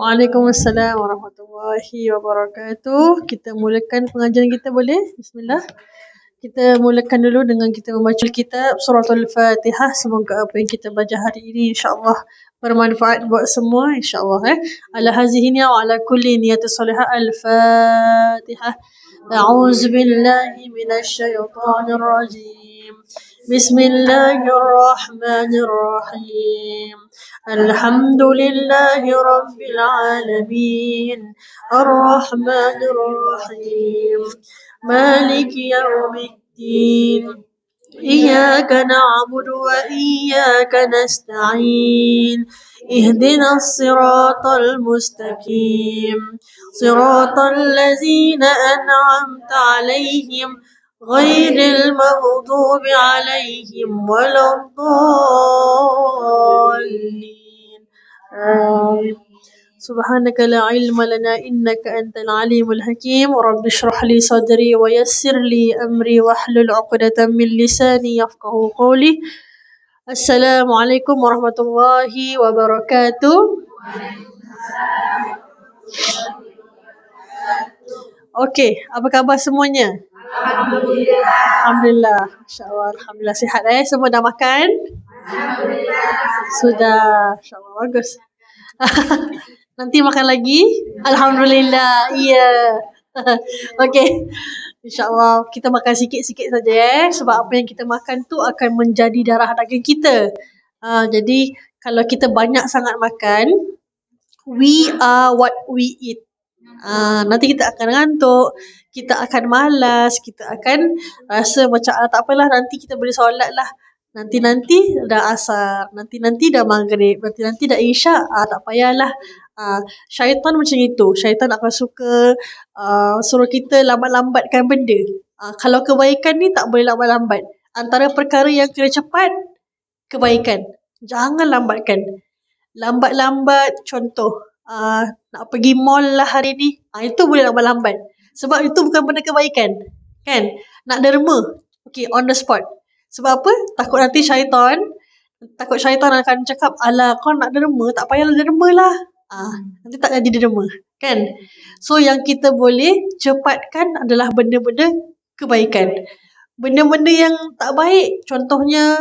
Waalaikumsalam warahmatullahi wabarakatuh. Kita mulakan pengajian kita boleh? Bismillah. Kita mulakan dulu dengan kita membaca kitab Suratul Fatihah. Semoga apa yang kita baca hari ini insya-Allah bermanfaat buat semua insya-Allah. Ala hazihi wa ala kulli niyati salihah. Al-Fatihah. A'udzu billahi minasy syaithanir rajim. Bismillahirrahmanirrahim. Alhamdulillahi rabbil alamin. Ar-Rahmanir Rahim. مالك يوم الدين إياك نعبد وإياك نستعين اهدنا الصراط المستقيم صراط الذين أنعمت عليهم غير المغضوب عليهم ولا الضالين آمين. سبحانك لا علم لنا إنك أنت العليم الحكيم رب اشرح لي صدري ويسر لي أمري واحلل عقدة من لساني يفقه قولي. السلام عليكم ورحمة الله وبركاته. Okey, apa khabar semuanya? Alhamdulillah. InsyaAllah, Alhamdulillah sihat semua dah makan? Sudah. InsyaAllah bagus. Nanti makan lagi? Alhamdulillah. Ya. Okey. InsyaAllah kita makan sikit-sikit saja sebab apa yang kita makan tu akan menjadi darah daging kita. Jadi kalau kita banyak sangat makan, we are what we eat. Nanti kita akan ngantuk, kita akan malas, kita akan rasa macam tak apalah, nanti kita boleh solat lah. Nanti dah asar, nanti dah maghrib, nanti dah isyak, tak payahlah. Syaitan macam itu. Syaitan akan suka suruh kita lambat-lambatkan benda. Kalau kebaikan ni tak boleh lambat-lambat. Antara perkara yang kena cepat, kebaikan. Jangan lambatkan. Lambat-lambat, contoh, nak pergi mall lah hari ni. Itu boleh lambat-lambat. Sebab itu bukan benda kebaikan. Kan? Nak derma. Okay, on the spot. Sebab apa? Takut syaitan akan cakap, alah kau nak derma, tak payahlah derma lah. Nanti tak jadi derma. Kan? So yang kita boleh cepatkan adalah benda-benda kebaikan. Benda-benda yang tak baik, contohnya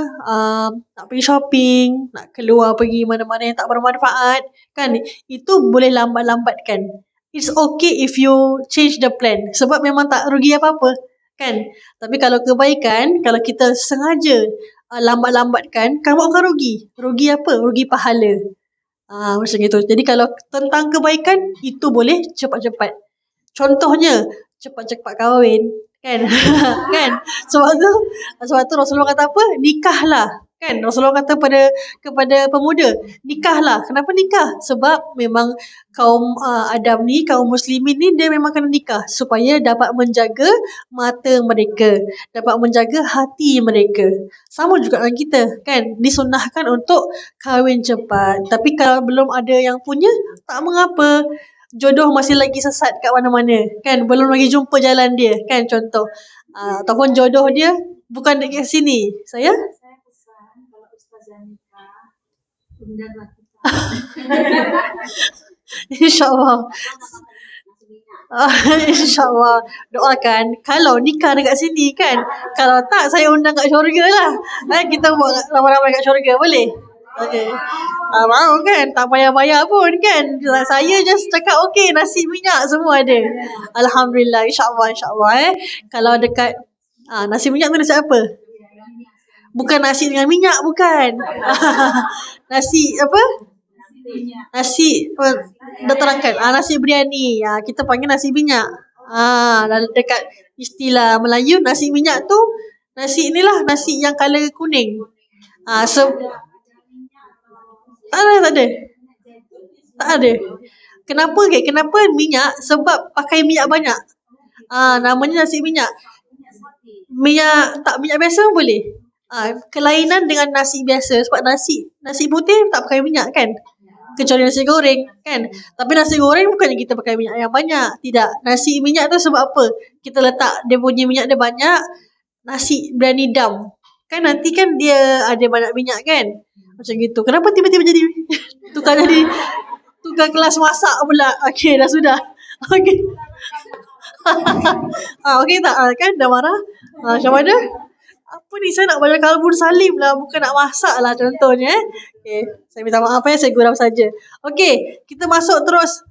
nak pergi shopping, nak keluar pergi mana-mana yang tak bermanfaat, kan? Itu boleh lambat-lambatkan. It's okay if you change the plan. Sebab memang tak rugi apa-apa. Kan? Tapi kalau kebaikan, kalau kita sengaja lambat-lambatkan, kamu akan rugi. Rugi apa? Rugi pahala. Macam itu. Jadi kalau tentang kebaikan, itu boleh cepat-cepat. Contohnya, cepat-cepat kahwin. Kan? Kan? Sebab tu Rasulullah kata apa? Nikahlah. Kan? Rasulullah kata kepada pemuda, nikahlah. Kenapa nikah? Sebab memang kaum Adam ni, kaum muslimin ni, dia memang kena nikah supaya dapat menjaga mata mereka, dapat menjaga hati mereka. Sama juga dengan kita, kan? Disunnahkan untuk kahwin cepat. Tapi kalau belum ada yang punya, tak mengapa. Jodoh masih lagi sesat kat mana-mana, kan? Belum lagi jumpa jalan dia, kan? Contoh. Ataupun jodoh dia bukan dekat sini. Saya pesan kalau ustazah nikah, undanglah kita. InsyaAllah. InsyaAllah. Doakan kalau nikah dekat sini, kan? Kalau tak, saya undang kat syurga lah. Kita buat ramai-ramai kat syurga, boleh? Okay. Mau kan? Tak payah bayar pun, kan? Saya just cakap okey, nasi minyak semua ada. Alhamdulillah. InsyaAllah. Kalau dekat nasi minyak tu nasi apa? Bukan nasi dengan minyak, bukan. Nasi apa? Nasi dah terangkan. Nasi biryani. Kita panggil nasi minyak. Dekat istilah Melayu, nasi minyak tu nasi inilah, nasi yang color kuning. Tak ada, tak ada. Tak ada. Kenapa ke? Kenapa minyak? Sebab pakai minyak banyak. Namanya nasi minyak. Minyak biasa pun boleh. Kelainan dengan nasi biasa sebab nasi putih tak pakai minyak kan? Kecuali nasi goreng kan. Tapi nasi goreng bukannya kita pakai minyak yang banyak. Tidak. Nasi minyak tu sebab apa? Kita letak dia punya minyak dia banyak. Nasi biryani dum. Kan nanti kan dia ada banyak minyak kan? Macam gitu. Kenapa tiba-tiba jadi tukar kelas masak pula? Okey, dah sudah. Okey. Okey tak? Kan dah marah? Macam mana? Apa ni, saya nak bayar kalbun salim lah, bukan nak masak lah contohnya. Okay, saya minta maaf saya gurau saja. Okay, kita masuk terus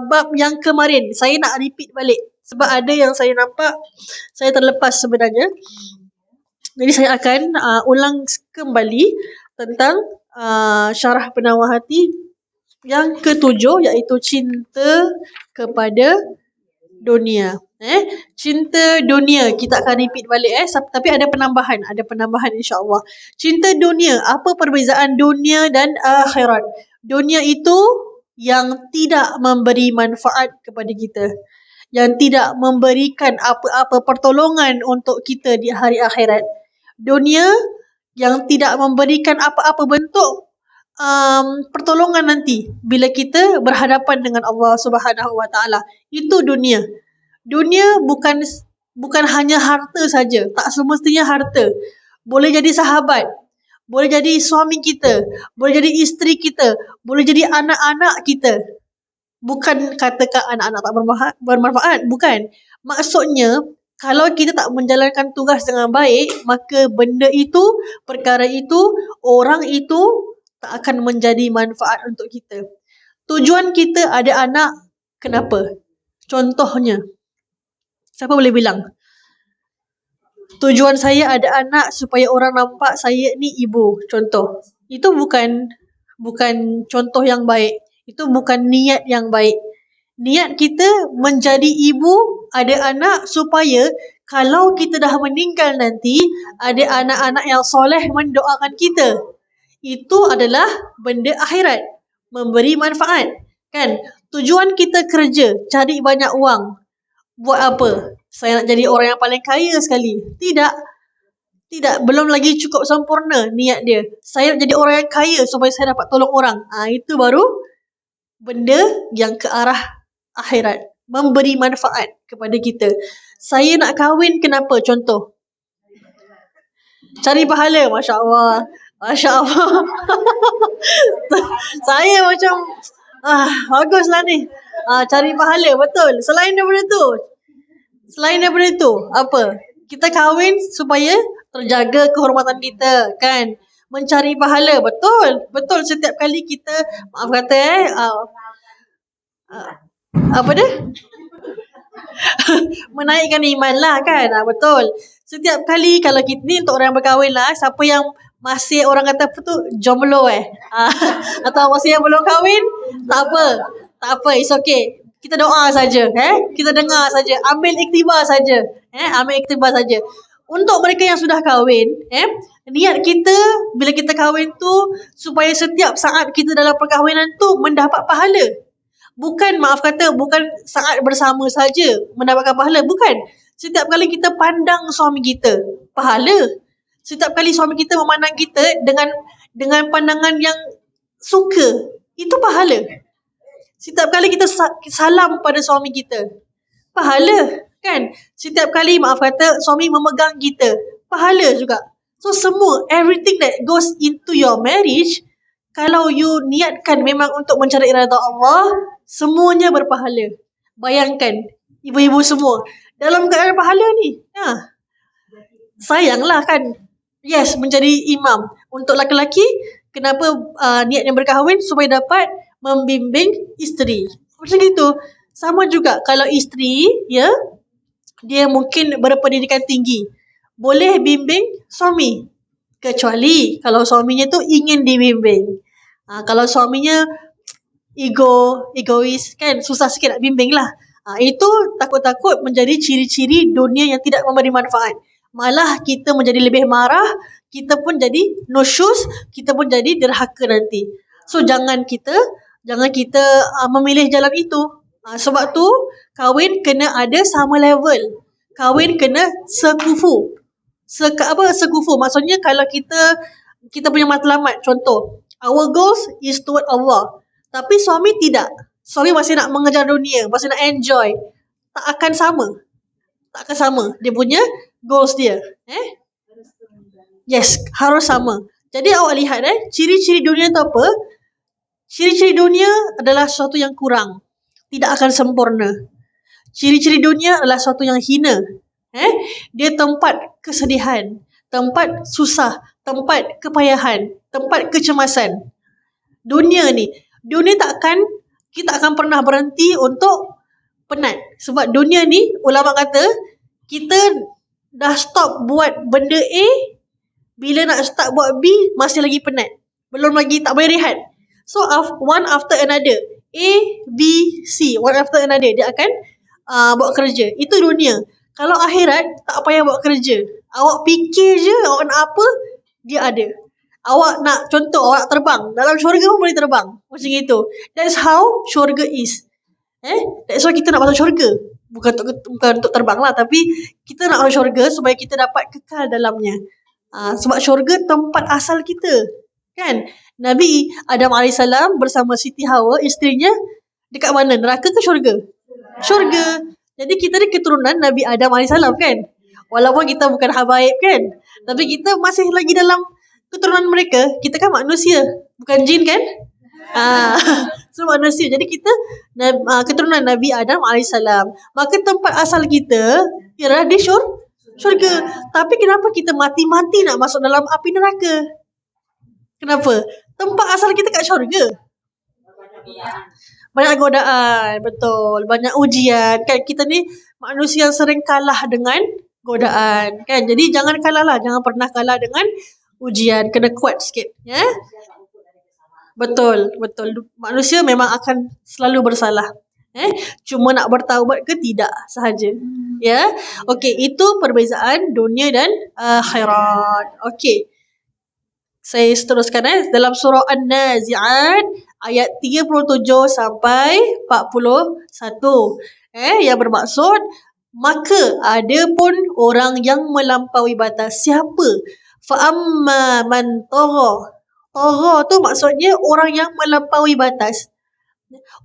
bab yang kemarin. Saya nak repeat balik sebab ada yang saya nampak saya terlepas sebenarnya. Jadi saya akan ulang kembali tentang syarah penawar hati yang ketujuh, iaitu cinta kepada dunia. Cinta dunia kita akan repeat balik tapi ada penambahan insya-Allah. Cinta dunia, apa perbezaan dunia dan akhirat? Dunia itu yang tidak memberi manfaat kepada kita, yang tidak memberikan apa-apa pertolongan untuk kita di hari akhirat. Dunia yang tidak memberikan apa-apa bentuk pertolongan nanti bila kita berhadapan dengan Allah Subhanahu Wa Taala. Itu dunia. Dunia bukan hanya harta saja. Tak semestinya harta. Boleh jadi sahabat, boleh jadi suami kita, boleh jadi isteri kita, boleh jadi anak-anak kita. Bukan katakan anak-anak tak bermanfaat, bukan. Maksudnya kalau kita tak menjalankan tugas dengan baik, maka benda itu, perkara itu, orang itu tak akan menjadi manfaat untuk kita. Tujuan kita ada anak, kenapa? Contohnya, siapa boleh bilang? Tujuan saya ada anak supaya orang nampak saya ni ibu, contoh. Itu bukan contoh yang baik. Itu bukan niat yang baik. Niat kita menjadi ibu, ada anak supaya kalau kita dah meninggal nanti, ada anak-anak yang soleh mendoakan kita. Itu adalah benda akhirat, memberi manfaat. Kan? Tujuan kita kerja, cari banyak wang. Buat apa? Saya nak jadi orang yang paling kaya sekali. Tidak, belum lagi cukup sempurna niat dia. Saya nak jadi orang yang kaya supaya saya dapat tolong orang. Itu baru benda yang ke arah akhirat, memberi manfaat kepada kita. Saya nak kahwin, kenapa? Contoh, cari pahala. Masya Allah. Saya macam baguslah ni. Cari pahala, betul. Selain daripada tu, apa? Kita kahwin supaya terjaga kehormatan kita, kan? Mencari pahala, betul. Setiap kali kita, maaf kata apa dia? Menaikkan iman lah, kan? Betul. Setiap kali kalau kita ni, untuk orang yang berkahwin lah, siapa yang masih orang kata apa tu, jomblo atau masih yang belum kahwin, tak apa, it's okay. Kita doa saja, kita dengar saja, ambil iktibar saja, Untuk mereka yang sudah kahwin, niat kita bila kita kahwin tu supaya setiap saat kita dalam perkahwinan tu mendapat pahala. Bukan saat bersama saja mendapatkan pahala, bukan. Setiap kali kita pandang suami kita, pahala. Setiap kali suami kita memandang kita dengan pandangan yang suka, itu pahala. Setiap kali kita salam pada suami kita, pahala, kan? Setiap kali suami memegang kita, pahala juga. So semua, everything that goes into your marriage, kalau you niatkan memang untuk mencari redha Allah, semuanya berpahala. Bayangkan, ibu-ibu semua dalam keadaan pahala ni. Sayanglah kan. Yes, menjadi imam. Untuk lelaki, kenapa niatnya berkahwin? Supaya dapat membimbing isteri. Macam itu. Sama juga kalau isteri, dia mungkin berpendidikan tinggi, boleh bimbing suami. Kecuali kalau suaminya tu ingin dibimbing. Kalau suaminya egois, kan, susah sikit nak bimbing lah. Itu takut-takut menjadi ciri-ciri dunia yang tidak memberi manfaat. Malah kita menjadi lebih marah, kita pun jadi nusyus, kita pun jadi derhaka nanti. So jangan kita memilih jalan itu. Sebab tu kahwin kena ada sama level. Kahwin kena sekufu. Sekufu. Maksudnya kalau kita punya matlamat, contoh, our goals is toward Allah. Tapi suami tidak. Suami masih nak mengejar dunia, masih nak enjoy. Tak akan sama. Tak akan sama. Dia punya goals dia. Yes, harus sama. Jadi awak lihat ciri-ciri dunia tu apa? Ciri-ciri dunia adalah sesuatu yang kurang. Tidak akan sempurna. Ciri-ciri dunia adalah sesuatu yang hina. Dia tempat kesedihan, tempat susah, tempat kepayahan, tempat kecemasan. Dunia kita akan pernah berhenti untuk penat. Sebab dunia ni, ulama kata, kita dah stop buat benda A, bila nak start buat B, masih lagi penat. Belum lagi, tak boleh rehat. So, one after another. A, B, C. One after another. Dia akan buat kerja. Itu dunia. Kalau akhirat, tak payah buat kerja. Awak fikir je, awak nak apa, dia ada. Awak nak, contoh, awak nak terbang. Dalam syurga pun boleh terbang. Macam itu. That's how syurga is. That's why kita nak masuk syurga. Bukan untuk terbang lah. Tapi, kita nak masuk syurga supaya kita dapat kekal dalamnya. Sebab syurga tempat asal kita. Kan? Nabi Adam AS bersama Siti Hawa, isterinya, dekat mana? Neraka ke syurga? Syurga. Jadi kita ni keturunan Nabi Adam AS kan? Walaupun kita bukan habaib kan? Tapi kita masih lagi dalam keturunan mereka. Kita kan manusia. Bukan jin kan? So manusia. Jadi kita keturunan Nabi Adam AS. Maka tempat asal kita ialah di syurga. Tapi kenapa kita mati-mati nak masuk dalam api neraka? Kenapa? Tempat asal kita kat syurga. Banyak godaan, betul. Banyak ujian. Kan kita ni manusia yang sering kalah dengan godaan. Kan? Jadi jangan kalah lah. Jangan pernah kalah dengan ujian. Kena kuat sikit. Ya? Betul. Manusia memang akan selalu bersalah. Cuma nak bertaubat ke tidak sahaja. Ya. Okey, itu perbezaan dunia dan akhirat. Okey. Saya teruskan dalam surah An-Nazi'at ayat 37 sampai 41. Yang bermaksud, maka ada pun orang yang melampaui batas. Siapa? Fa'amma man tagha. Tagha tu maksudnya orang yang melampaui batas.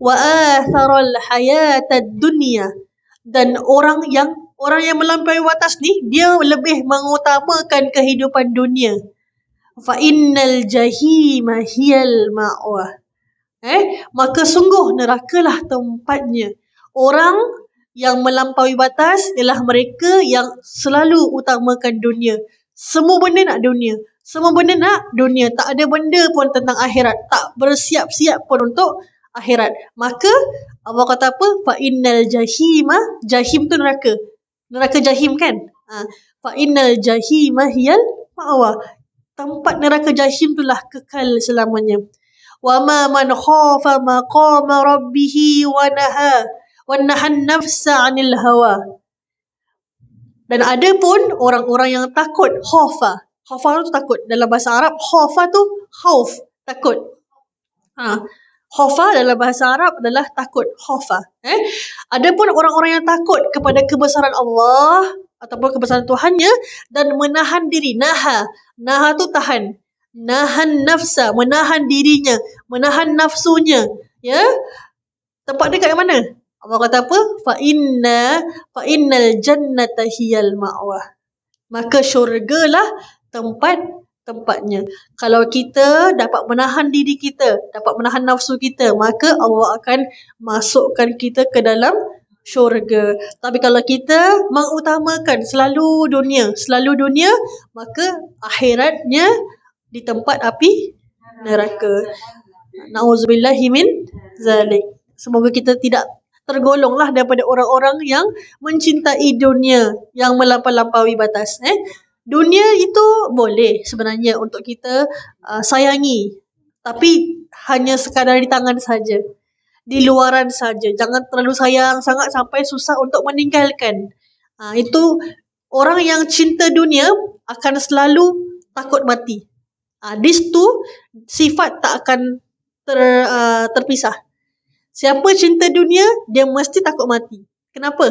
Wa atharal hayatad dunya. Dan orang yang melampaui batas ni, dia lebih mengutamakan kehidupan dunia. Fa innal jahima hiyal ma'wah. Maka sungguh nerakalah tempatnya. Orang yang melampaui batas ialah mereka yang selalu utamakan dunia. Semua benda nak dunia. Tak ada benda pun tentang akhirat. Tak bersiap-siap pun untuk akhirat. Maka Allah kata apa? Fa innal jahima. Jahim tu neraka. Neraka jahim kan? Fa innal jahima hiyal ma'wah. Tempat neraka jahim itulah kekal selamanya. Wa ma man khafa maqama rabbih wa nahan nafsa 'anil hawa. Dan ada pun orang-orang yang takut, khafa. Khafa tu takut. Dalam bahasa Arab, khafa tu khauf, takut. Khafa dalam bahasa Arab adalah takut, khafa. Ada pun orang-orang yang takut kepada kebesaran Allah ataupun kebesaran Tuhannya dan menahan diri. Naha tu tahan. Nahan nafsa, menahan dirinya, menahan nafsunya. Ya? Tempat dia kat mana? Allah kata apa? Fa innal jannata hiyal ma'wah. Maka syurgalah tempatnya. Kalau kita dapat menahan diri kita, dapat menahan nafsu kita, maka Allah akan masukkan kita ke dalam syurga. Tapi kalau kita mengutamakan selalu dunia, maka akhiratnya di tempat api neraka. Na'udzubillahi min zalik. Semoga kita tidak tergolonglah daripada orang-orang yang mencintai dunia, yang melampaui batas. Dunia itu boleh sebenarnya untuk kita sayangi, tapi hanya sekadar di tangan saja. di luaran saja. Jangan terlalu sayang sangat sampai susah untuk meninggalkan. Itu orang yang cinta dunia akan selalu takut mati. These two sifat tak akan terpisah. Siapa cinta dunia, dia mesti takut mati. Kenapa?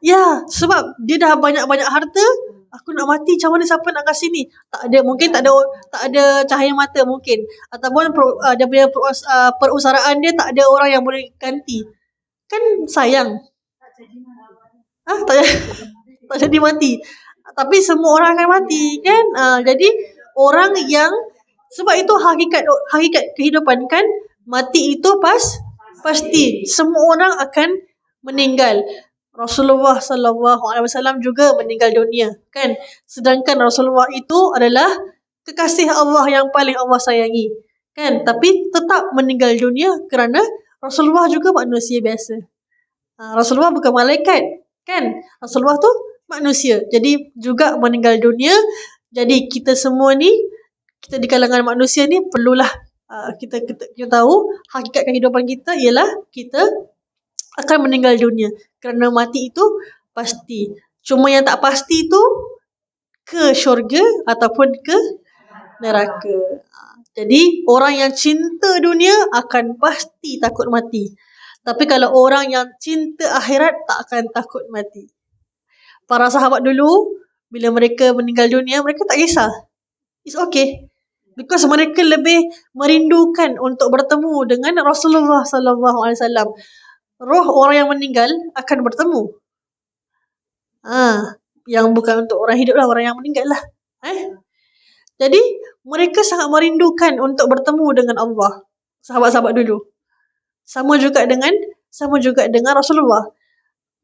Ya, sebab dia dah banyak-banyak harta, aku nak mati macam mana, siapa nak kasi ni? Tak ada, mungkin tak ada cahaya mata mungkin. Ataupun dia punya perusahaan dia tak ada orang yang boleh ganti. Kan sayang. Tak jadi mati. Tapi semua orang akan mati kan? Jadi orang yang, sebab itu hakikat kehidupan kan, mati itu pasti. Semua orang akan meninggal. Rasulullah SAW juga meninggal dunia kan. Sedangkan Rasulullah itu adalah kekasih Allah yang paling Allah sayangi kan. Tapi tetap meninggal dunia kerana Rasulullah juga manusia biasa. Rasulullah bukan malaikat kan. Rasulullah tu manusia. Jadi juga meninggal dunia. Jadi kita semua ni, kita di kalangan manusia ni perlulah kita tahu hakikat kehidupan kita ialah kita akan meninggal dunia. Kerana mati itu pasti. Cuma yang tak pasti itu ke syurga ataupun ke neraka. Jadi orang yang cinta dunia akan pasti takut mati. Tapi kalau orang yang cinta akhirat tak akan takut mati. Para sahabat dulu, bila mereka meninggal dunia, mereka tak kisah. It's okay. Because mereka lebih merindukan untuk bertemu dengan Rasulullah SAW. Roh orang yang meninggal akan bertemu. Yang bukan untuk orang hidup lah, orang yang meninggal lah. Jadi mereka sangat merindukan untuk bertemu dengan Allah. Sahabat-sahabat dulu. Sama juga dengan Rasulullah.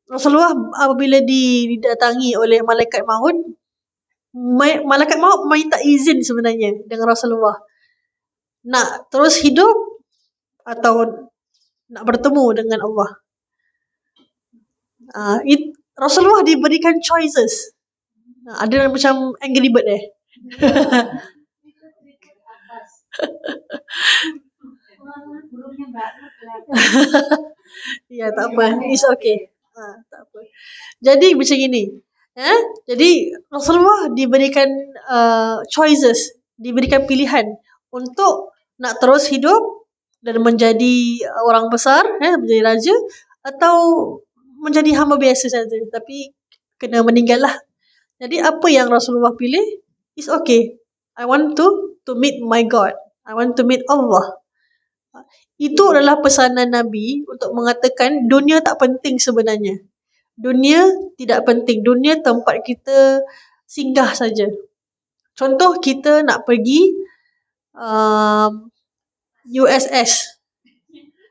Rasulullah apabila didatangi oleh malaikat maut, malaikat maut minta izin sebenarnya dengan Rasulullah. Nak terus hidup atau nak bertemu dengan Allah. Rasulullah diberikan choices. Ada macam Angry Bird Ya, tak apa. It's okay. Tak apa. Jadi macam gini. Jadi Rasulullah diberikan choices, diberikan pilihan untuk nak terus hidup dan menjadi orang besar, menjadi raja, atau menjadi hamba biasa saja tapi kena meninggal lah. Jadi apa yang Rasulullah pilih, is okay. I want to meet my God. I want to meet Allah. Itu adalah pesanan Nabi untuk mengatakan dunia tak penting sebenarnya. Dunia tidak penting. Dunia tempat kita singgah saja. Contoh kita nak pergi USS.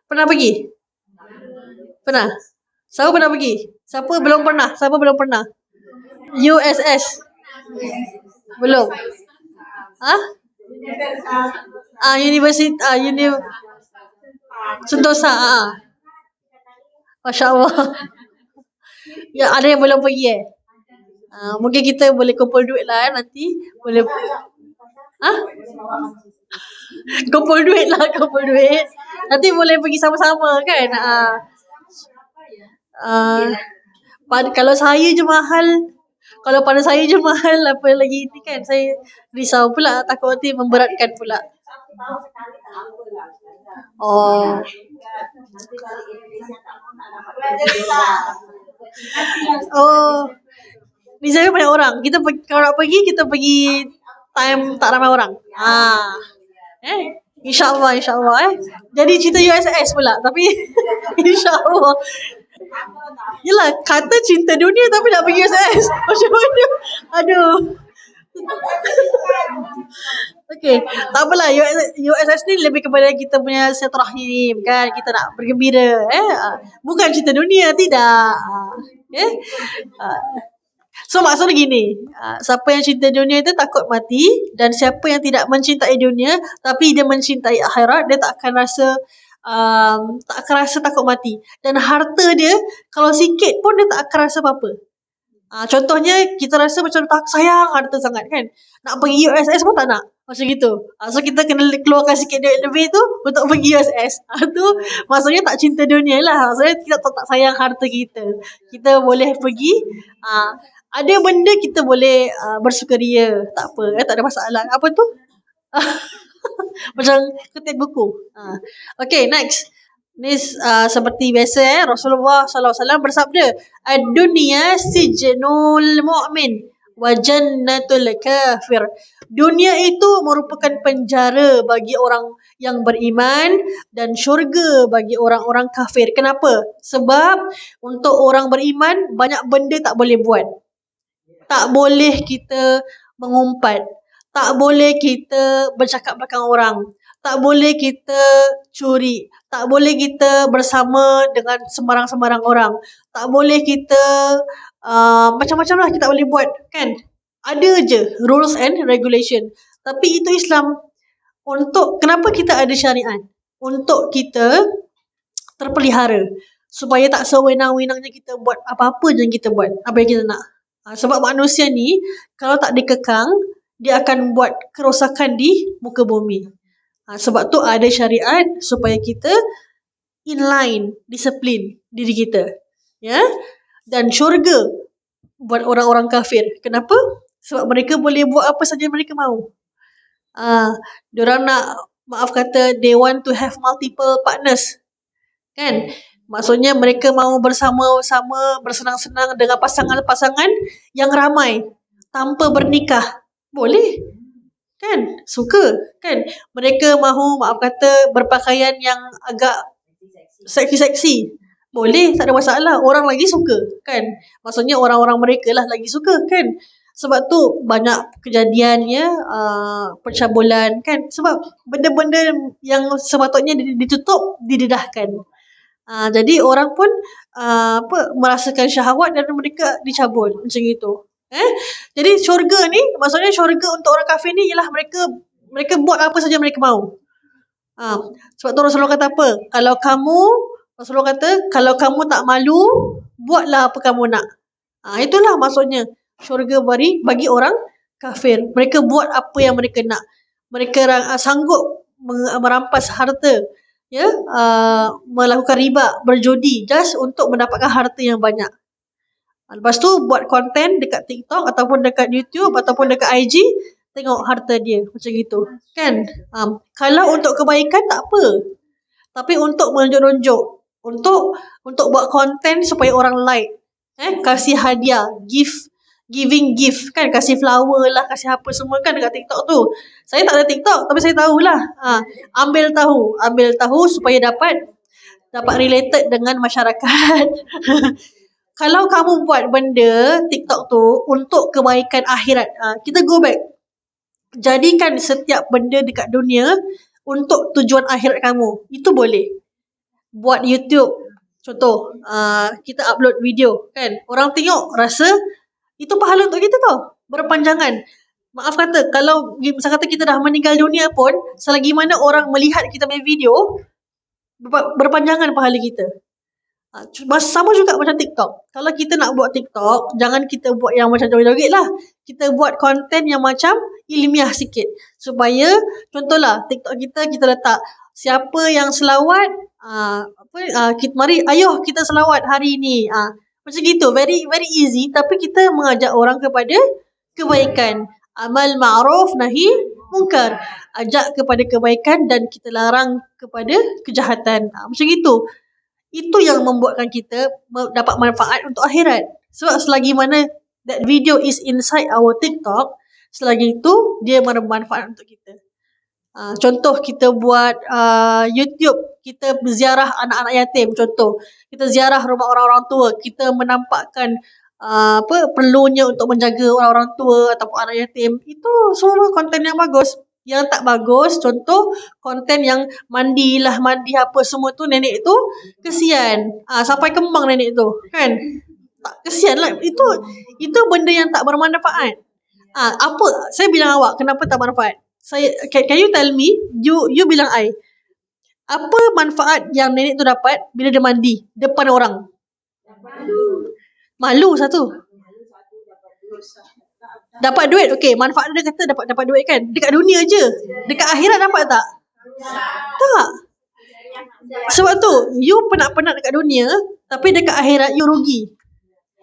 Pernah pergi? Pernah? Siapa pernah pergi? Siapa belum pernah? USS? Belum? Universiti Sentosa. Masya Allah. Ya, ada yang belum pergi mungkin kita boleh kumpul duit lah nanti. Boleh. Kumpul duit. Nanti boleh pergi sama-sama kan. Kalau saya je mahal, kalau pada saya je mahal, apa lagi ni kan, saya risau pula, takut nanti memberatkan pula. Di sana banyak orang. Kita kalau nak pergi, kita pergi time tak ramai orang. InsyaAllah. Jadi cerita USS pula. Tapi InsyaAllah. Yelah, kata cinta dunia tapi nak pergi USS. Macam mana? Aduh. Okay, tak apalah. USS ni lebih kepada kita punya silaturahim kan. Kita nak bergembira. Bukan cinta dunia, tidak. So maksudnya gini, siapa yang cinta dunia itu takut mati, dan siapa yang tidak mencintai dunia tapi dia mencintai akhirat, dia tak akan rasa takut mati. Dan harta dia kalau sikit pun dia tak akan rasa apa-apa. Contohnya kita rasa macam tak sayang harta sangat kan. Nak pergi USS pun tak nak. Macam gitu. So kita kena keluarkan sikit duit lebih tu untuk pergi USS. Tu maksudnya tak cinta dunia lah. Maksudnya kita tak sayang harta kita. Kita boleh pergi. Ada benda kita boleh bersukaria. Tak apa. Tak ada masalah. Apa tu? Macam kutip buku. Okay, next. Ni seperti biasa Rasulullah SAW bersabda, "Ad-dunya sijnul mu'min wa jannatul kafir." Dunia itu merupakan penjara bagi orang yang beriman dan syurga bagi orang-orang kafir. Kenapa? Sebab untuk orang beriman banyak benda tak boleh buat. Tak boleh kita mengumpat. Tak boleh kita bercakap belakang orang. Tak boleh kita curi. Tak boleh kita bersama dengan sembarang-sembarang orang. Tak boleh kita macam-macam lah kita boleh buat kan. Ada je rules and regulation. Tapi itu Islam. Kenapa kita ada syariat? Untuk kita terpelihara. Supaya tak sewenang-wenangnya kita buat apa-apa je yang kita buat. Apa yang kita nak. Sebab manusia ni kalau tak dikekang, dia akan buat kerosakan di muka bumi. Sebab tu ada syariat supaya kita inline, disiplin diri kita. Ya. Dan syurga buat orang-orang kafir. Kenapa? Sebab mereka boleh buat apa saja mereka mahu. Diorang nak, maaf kata, they want to have multiple partners. Kan? Maksudnya mereka mahu bersama-sama, bersenang-senang dengan pasangan-pasangan yang ramai tanpa bernikah. Boleh. Kan? Suka. Kan? Mereka mahu, maaf kata, berpakaian yang agak seksi-seksi. Boleh, tak ada masalah. Orang lagi suka. Kan? Maksudnya orang-orang mereka lah lagi suka. Kan? Sebab tu banyak kejadiannya percabulan. Kan? Sebab benda-benda yang sepatutnya ditutup, didedahkan. Jadi orang pun merasakan syahwat dan mereka dicabul macam itu. Jadi syurga ni, maksudnya syurga untuk orang kafir ni ialah mereka buat apa saja mereka mahu. Sebab tu Rasulullah kata apa? Rasulullah kata kalau kamu tak malu, buatlah apa kamu nak. Itulah maksudnya syurga bagi orang kafir. Mereka buat apa yang mereka nak. Mereka sanggup merampas harta. Ya, melakukan riba, berjudi just untuk mendapatkan harta yang banyak. Lepas tu buat konten dekat TikTok ataupun dekat YouTube ataupun dekat IG, tengok harta dia macam gitu. Kan? Kalau untuk kebaikan tak apa. Tapi untuk menunjuk-nunjuk, untuk buat konten supaya orang like, kasih hadiah, giving gift kan, kasih flower lah, kasih apa semua kan dekat TikTok tu. Saya tak ada TikTok tapi saya tahulah. Ambil tahu supaya dapat related dengan masyarakat. Kalau kamu buat benda TikTok tu untuk kebaikan akhirat, kita go back. Jadikan setiap benda dekat dunia untuk tujuan akhirat kamu. Itu boleh. Buat YouTube, contoh, kita upload video kan. Orang tengok rasa itu pahala untuk kita tau. Berpanjangan. Maaf kata, kalau misalnya kata kita dah meninggal dunia pun, selagi mana orang melihat kita punya video, berpanjangan pahala kita. Sama juga macam TikTok. Kalau kita nak buat TikTok, jangan kita buat yang macam joget-joget lah. Kita buat konten yang macam ilmiah sikit. Supaya, contohlah, TikTok kita letak siapa yang selawat, mari, ayuh kita selawat hari ni. Macam gitu, very very easy. Tapi kita mengajak orang kepada kebaikan. Amal ma'ruf nahi mungkar. Ajak kepada kebaikan dan kita larang kepada kejahatan. Macam gitu. Itu yang membuatkan kita dapat manfaat untuk akhirat. Sebab selagi mana that video is inside our TikTok, selagi itu dia bermanfaat untuk kita. Contoh kita buat YouTube, kita ziarah anak-anak yatim, contoh. Kita ziarah rumah orang-orang tua, kita menampakkan perlunya untuk menjaga orang-orang tua ataupun anak yatim. Itu semua konten yang bagus. Yang tak bagus, contoh konten yang mandi apa semua tu, nenek tu kesian. Sampai kembang nenek tu, kan? Tak kesian lah. Itu benda yang tak bermanfaat. Apa? Saya bilang awak kenapa tak bermanfaat? Can you tell me? You bilang I. Apa manfaat yang nenek tu dapat bila dia mandi depan orang? Malu satu. Dapat duit, okey. Manfaat dia kata dapat duit kan. Dekat dunia je. Dekat akhirat dapat tak? Tak. Sebab tu, you penat-penat dekat dunia, tapi dekat akhirat you rugi.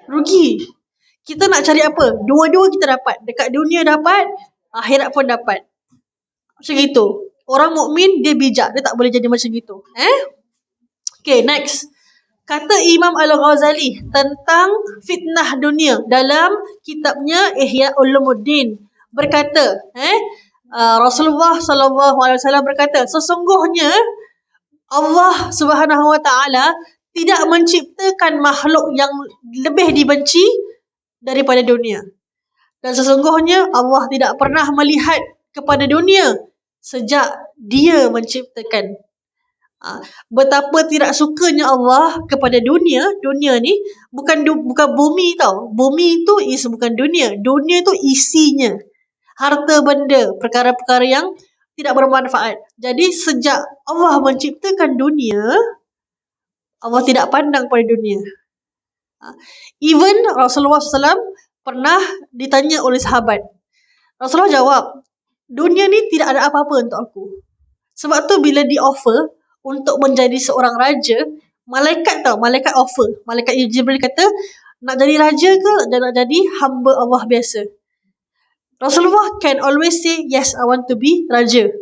Rugi. Kita nak cari apa? Dua-dua kita dapat. Dekat dunia dapat, akhirat pun dapat. Macam gitu. Orang mukmin dia bijak. Dia tak boleh jadi macam gitu. Okay, next. Kata Imam Al-Ghazali tentang fitnah dunia dalam kitabnya Ihya Ulumuddin. Berkata, Rasulullah SAW berkata, sesungguhnya Allah Subhanahu Wa Taala tidak menciptakan makhluk yang lebih dibenci daripada dunia. Dan sesungguhnya Allah tidak pernah melihat kepada dunia sejak dia menciptakan. Betapa tidak sukanya Allah kepada dunia. Dunia ni bukan bumi tau. Bumi tu bukan dunia. Dunia tu isinya harta benda, perkara-perkara yang tidak bermanfaat. Jadi sejak Allah menciptakan dunia, Allah tidak pandang pada dunia. Even Rasulullah SAW pernah ditanya oleh sahabat. Rasulullah jawab, dunia ni tidak ada apa-apa untuk aku. Sebab tu bila di offer untuk menjadi seorang raja, malaikat offer. Malaikat Jibril kata, nak jadi raja ke dan nak jadi hamba Allah biasa? Rasulullah can always say, yes, I want to be raja.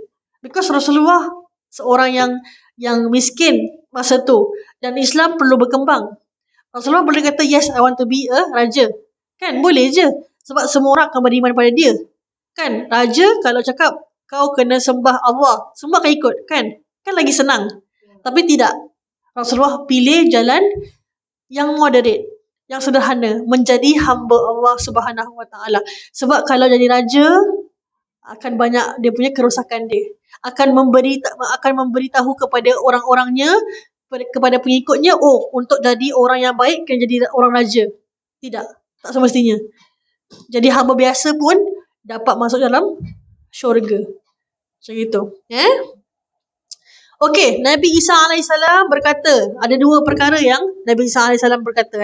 Because Rasulullah seorang yang miskin masa tu. Dan Islam perlu berkembang. Rasulullah boleh kata, yes, I want to be a raja. Kan? Boleh je. Sebab semua orang akan beriman pada dia. Kan? Raja kalau cakap, kau kena sembah Allah, semua akan ikut. Kan lagi senang. Tapi tidak. Rasulullah pilih jalan yang moderate, yang sederhana, menjadi hamba Allah Subhanahu Wa Taala. Sebab kalau jadi raja, akan banyak dia punya kerosakan dia. Akan memberitahu kepada orang-orangnya, kepada pengikutnya, untuk jadi orang yang baik kena jadi orang raja. Tidak, tak semestinya. Jadi hamba biasa pun dapat masuk dalam syurga. Macam itu. Okey, Nabi Isa AS berkata, ada dua perkara yang Nabi Isa AS berkata,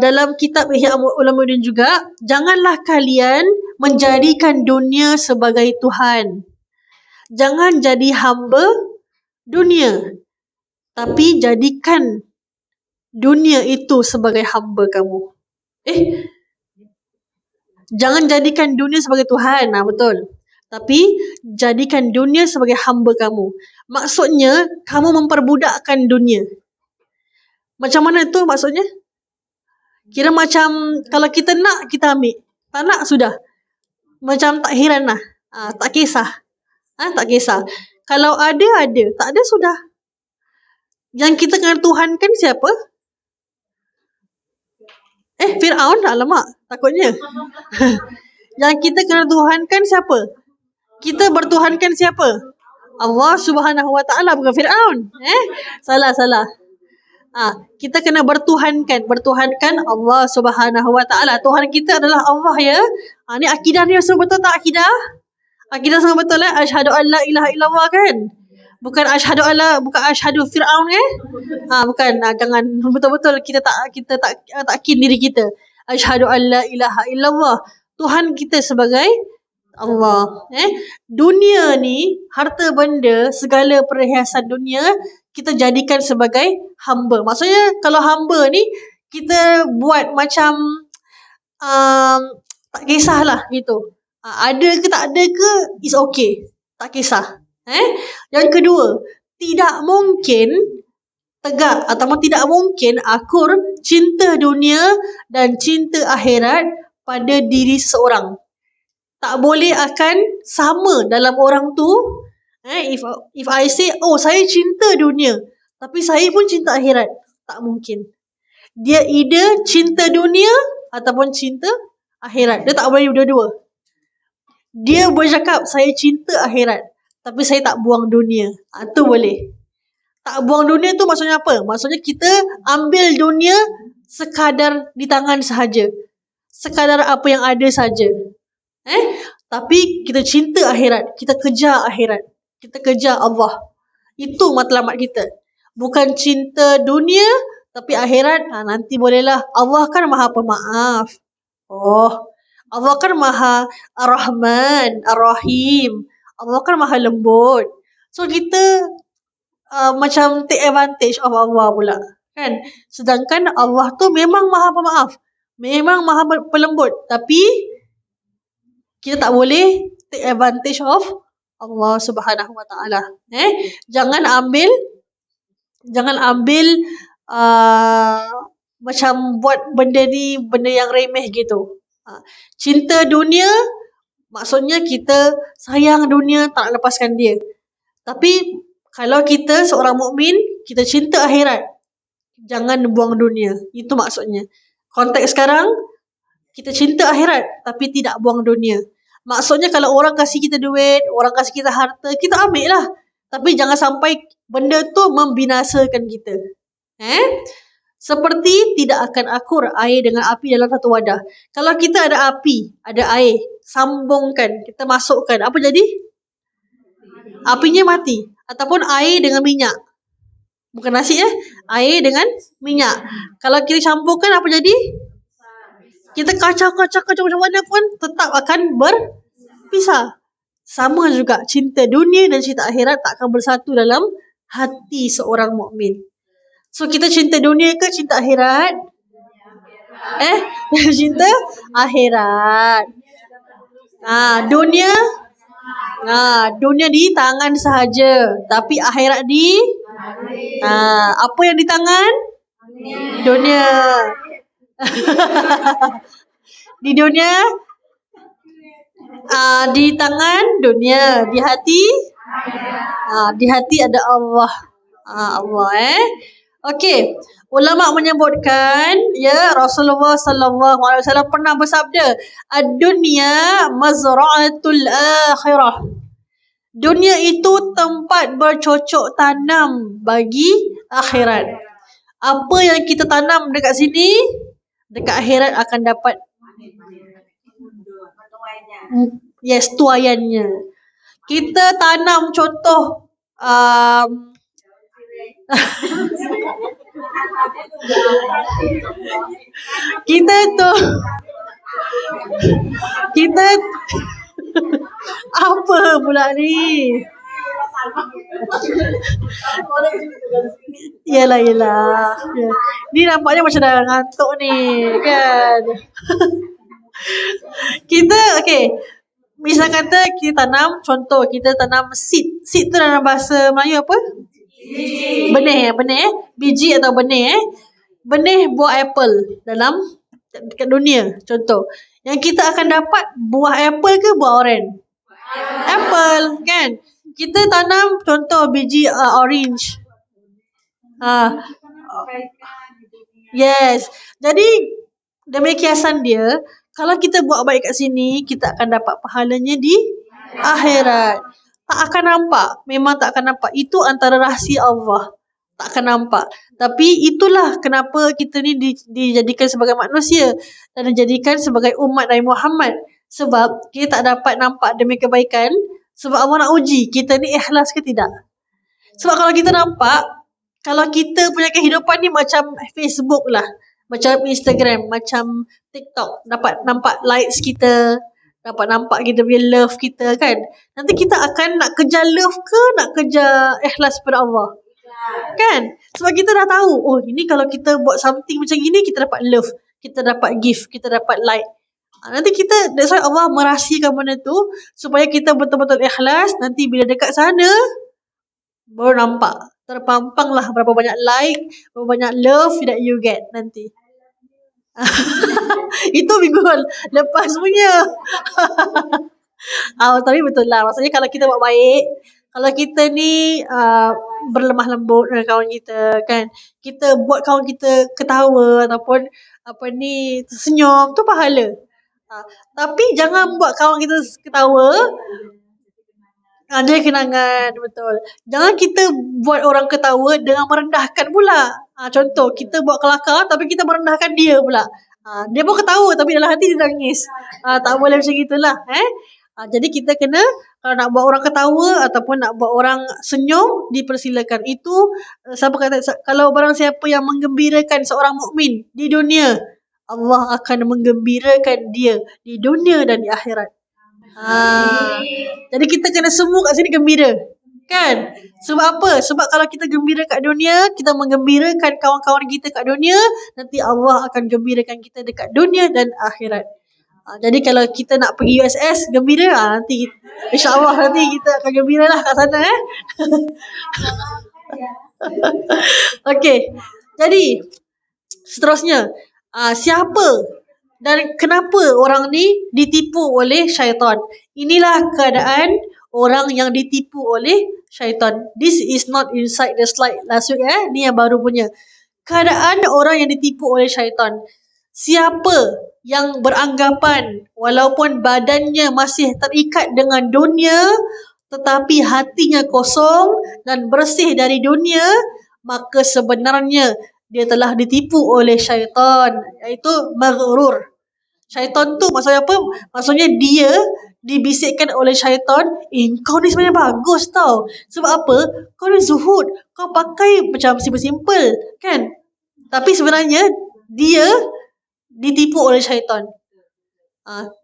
dalam kitab Ihya Ulumuddin juga, janganlah kalian menjadikan dunia sebagai Tuhan. Jangan jadi hamba dunia, tapi jadikan dunia itu sebagai hamba kamu. Jangan jadikan dunia sebagai Tuhan. Betul. Tapi jadikan dunia sebagai hamba kamu. Maksudnya, kamu memperbudakkan dunia. Macam mana tu maksudnya? Kira macam, kalau kita nak, kita ambil. Tak nak, sudah. Macam tak heran lah. Tak kisah. Tak kisah. Kalau ada. Tak ada, sudah. Yang kita kena tuhankan siapa? Fir'aun? Alamak, takutnya. Yang kita kena tuhankan siapa? Kita bertuhankan siapa? Allah Subhanahu Wa Taala, bukan Fir'aun. Salah. Kita kena bertuhankan Allah Subhanahu Wa Taala. Tuhan kita adalah Allah, ya. Ni akidah ni semua betul tak akidah? Akidah semua betul, asyhadu an la ilaha illallah kan? Bukan asyhadu Fir'aun bukan. Jangan betul-betul kita takin diri kita. Asyhadu an la ilaha illallah. Tuhan kita sebagai Allah. Dunia ni, harta benda, segala perhiasan dunia, kita jadikan sebagai hamba. Maksudnya, kalau hamba ni, kita buat macam tak kisahlah gitu. Ada ke tak ada ke, is okay. Tak kisah. Yang kedua, tidak mungkin tegak ataupun tidak mungkin akur cinta dunia dan cinta akhirat pada diri seseorang. Tak boleh akan sama dalam orang tu. If I say, saya cinta dunia, tapi saya pun cinta akhirat. Tak mungkin. Dia either cinta dunia ataupun cinta akhirat. Dia tak boleh dua-dua. Dia boleh cakap, saya cinta akhirat, tapi saya tak buang dunia. Tu boleh. Tak buang dunia tu maksudnya apa? Maksudnya kita ambil dunia sekadar di tangan sahaja. Sekadar apa yang ada saja. Tapi kita cinta akhirat. Kita kejar akhirat. Kita kejar Allah. Itu matlamat kita. Bukan cinta dunia, tapi akhirat, nanti bolehlah. Allah kan maha pemaaf. Oh, Allah kan Maha Ar-Rahman, Ar-Rahim. Allah kan Maha lembut. So kita macam take advantage of Allah pula. Kan? Sedangkan Allah tu memang Maha Pemaaf. Memang Maha Pelembut. Tapi kita tak boleh take advantage of Allah Subhanahu Wa Taala. Jangan ambil uh, macam buat benda ni benda yang remeh gitu. Cinta dunia maksudnya kita sayang dunia, tak nak lepaskan dia. Tapi kalau kita seorang mukmin, kita cinta akhirat. Jangan buang dunia. Itu maksudnya. Konteks sekarang, kita cinta akhirat tapi tidak buang dunia. Maksudnya kalau orang kasih kita duit, orang kasih kita harta, kita ambil lah. Tapi jangan sampai benda tu membinasakan kita. Seperti tidak akan akur air dengan api dalam satu wadah. Kalau kita ada api, ada air, sambungkan, kita masukkan, apa jadi? Apinya mati. Ataupun air dengan minyak. Bukan nasi air dengan minyak. Kalau kita campurkan, apa jadi? Kita kacau macam mana pun tetap akan berpisah. Sama juga cinta dunia dan cinta akhirat tak akan bersatu dalam hati seorang mukmin. So kita cinta dunia ke cinta akhirat? Cinta akhirat. Dunia di tangan sahaja, tapi akhirat di apa yang di tangan? Dunia. Di dunia, di tangan dunia, di hati ada Allah. Allah Okey, ulama menyebutkan Rasulullah sallallahu alaihi wasallam pernah bersabda, "Ad-dunya mazra'atul akhirah." Dunia itu tempat bercocok tanam bagi akhirat. Apa yang kita tanam dekat sini, dekat akhirat akan dapat tuaiannya. Kita tanam contoh kita apa pula ni? Yelah. Ni nampaknya macam dah ngantuk ni, kan? Kita, misal kata kita tanam, contoh kita tanam seed. Seed tu dalam bahasa Melayu apa? Benih. Biji atau benih benih buah apple dekat dunia, contoh. Yang kita akan dapat buah apple ke buah oren? Apple, kan? Kita tanam contoh biji orange. Yes. Jadi demi kiasan dia, kalau kita buat baik kat sini, kita akan dapat pahalanya di akhirat. Tak akan nampak. Memang tak akan nampak. Itu antara rahsia Allah. Tak akan nampak. Tapi itulah kenapa kita ni dijadikan sebagai manusia dan dijadikan sebagai umat Nabi Muhammad. Sebab kita tak dapat nampak demi kebaikan. Sebab Allah nak uji kita ni ikhlas ke tidak. Sebab kalau kita nampak, kalau kita punya kehidupan ni macam Facebook lah, macam Instagram, macam TikTok, dapat nampak likes kita, dapat nampak kita punya love kita, kan? Nanti kita akan nak kejar love ke nak kejar ikhlas pada Allah? Kan? Sebab kita dah tahu, ini kalau kita buat something macam gini, kita dapat love, kita dapat gift, kita dapat like. Nanti kita, that's why Allah merahsiakan benda tu supaya kita betul-betul ikhlas. Nanti bila dekat sana baru nampak, terpampang lah berapa banyak like, berapa banyak love that you get nanti. Itu minggu lepas punya. Tapi betul lah. Maksudnya kalau kita buat baik, kalau kita ni berlemah lembut dengan kawan kita, kan, kita buat kawan kita ketawa ataupun tersenyum, tu pahala. Tapi jangan buat kawan kita ketawa, jadi kenangan, betul. Jangan kita buat orang ketawa dengan merendahkan pula. Contoh, kita buat kelakar tapi kita merendahkan dia pula. Dia pun ketawa tapi dalam hati dia nangis. Tak boleh macam itulah. Jadi kita kena, kalau nak buat orang ketawa ataupun nak buat orang senyum, dipersilakan. Itu siapa kata, kalau barang siapa yang menggembirakan seorang mukmin di dunia, Allah akan menggembirakan dia di dunia dan di akhirat. Jadi kita kena semua kat sini gembira. Kan? Sebab apa? Sebab kalau kita gembira kat dunia, kita menggembirakan kawan-kawan kita kat dunia, nanti Allah akan gembirakan kita dekat dunia dan akhirat. Jadi kalau kita nak pergi USS, gembira nanti insya-Allah nanti kita akan gembira lah kat sana Okey. Jadi seterusnya, siapa dan kenapa orang ni ditipu oleh syaitan? Inilah keadaan orang yang ditipu oleh syaitan. This is not inside the slide last week ni yang baru punya. Keadaan orang yang ditipu oleh syaitan. Siapa yang beranggapan walaupun badannya masih terikat dengan dunia tetapi hatinya kosong dan bersih dari dunia, maka sebenarnya dia telah ditipu oleh syaitan, iaitu maghrur. Syaitan tu maksudnya apa? Maksudnya dia dibisikkan oleh syaitan, kau ni sebenarnya bagus tau. Sebab apa? Kau ni zuhud. Kau pakai macam simple-simple, kan? Tapi sebenarnya dia ditipu oleh syaitan.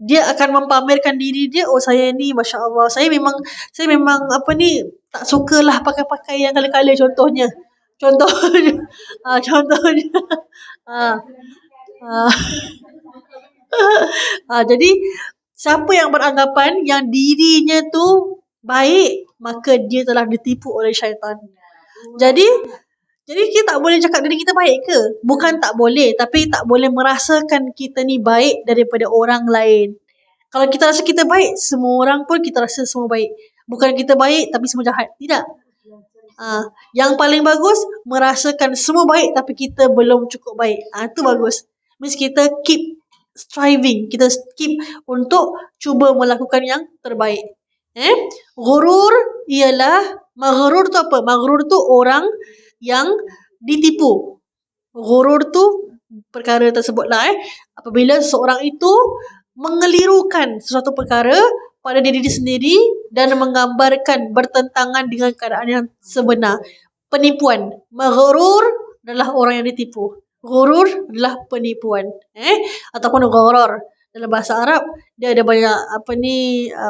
Dia akan mempamerkan diri dia, saya ni masya-Allah, saya memang apa ni tak sukalah pakai-pakai yang kala-kala contohnya. Contohnya ah, ah. Jadi siapa yang beranggapan yang dirinya tu baik, maka dia telah ditipu oleh syaitan. Jadi kita tak boleh cakap diri kita baik ke? Bukan tak boleh, tapi tak boleh merasakan kita ni baik daripada orang lain. Kalau kita rasa kita baik, semua orang pun kita rasa semua baik. Bukan kita baik tapi semua jahat. Tidak. Yang paling bagus, merasakan semua baik tapi kita belum cukup baik. Itu bagus. Means kita keep striving. Kita keep untuk cuba melakukan yang terbaik. Ghurur ialah, maghrur tu apa? Maghrur tu orang yang ditipu. Ghurur tu perkara tersebutlah apabila seorang itu mengelirukan sesuatu perkara pada diri dia sendiri dan menggambarkan bertentangan dengan keadaan yang sebenar. Penipuan. Maghrur adalah orang yang ditipu. Ghurur adalah penipuan. Ataupun gharar. Dalam bahasa Arab dia ada banyak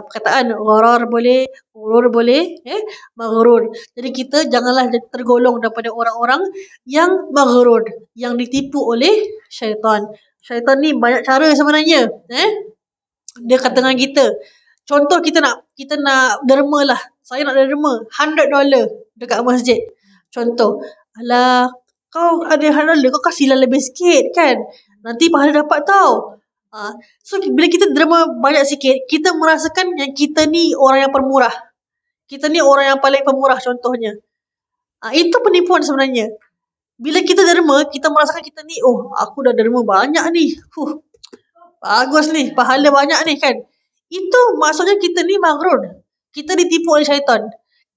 perkataan. Gharar boleh, ghurur boleh, maghrur. Jadi kita janganlah tergolong daripada orang-orang yang maghrur, yang ditipu oleh syaitan. Syaitan ni banyak cara sebenarnya. Dia kata dengan kita. Contoh kita nak derma lah. Saya nak derma $100 dekat masjid. Contoh. Alah, kau ada $100, kau kasihlah lebih sikit kan. Nanti pahala dapat tau. So bila kita derma banyak sikit, kita merasakan yang kita ni orang yang pemurah. Kita ni orang yang paling pemurah contohnya. Itu penipuan sebenarnya. Bila kita derma, kita merasakan kita ni, aku dah derma banyak ni. Bagus ni, pahala banyak ni kan. Itu maksudnya kita ni maghrur. Kita ditipu oleh syaitan.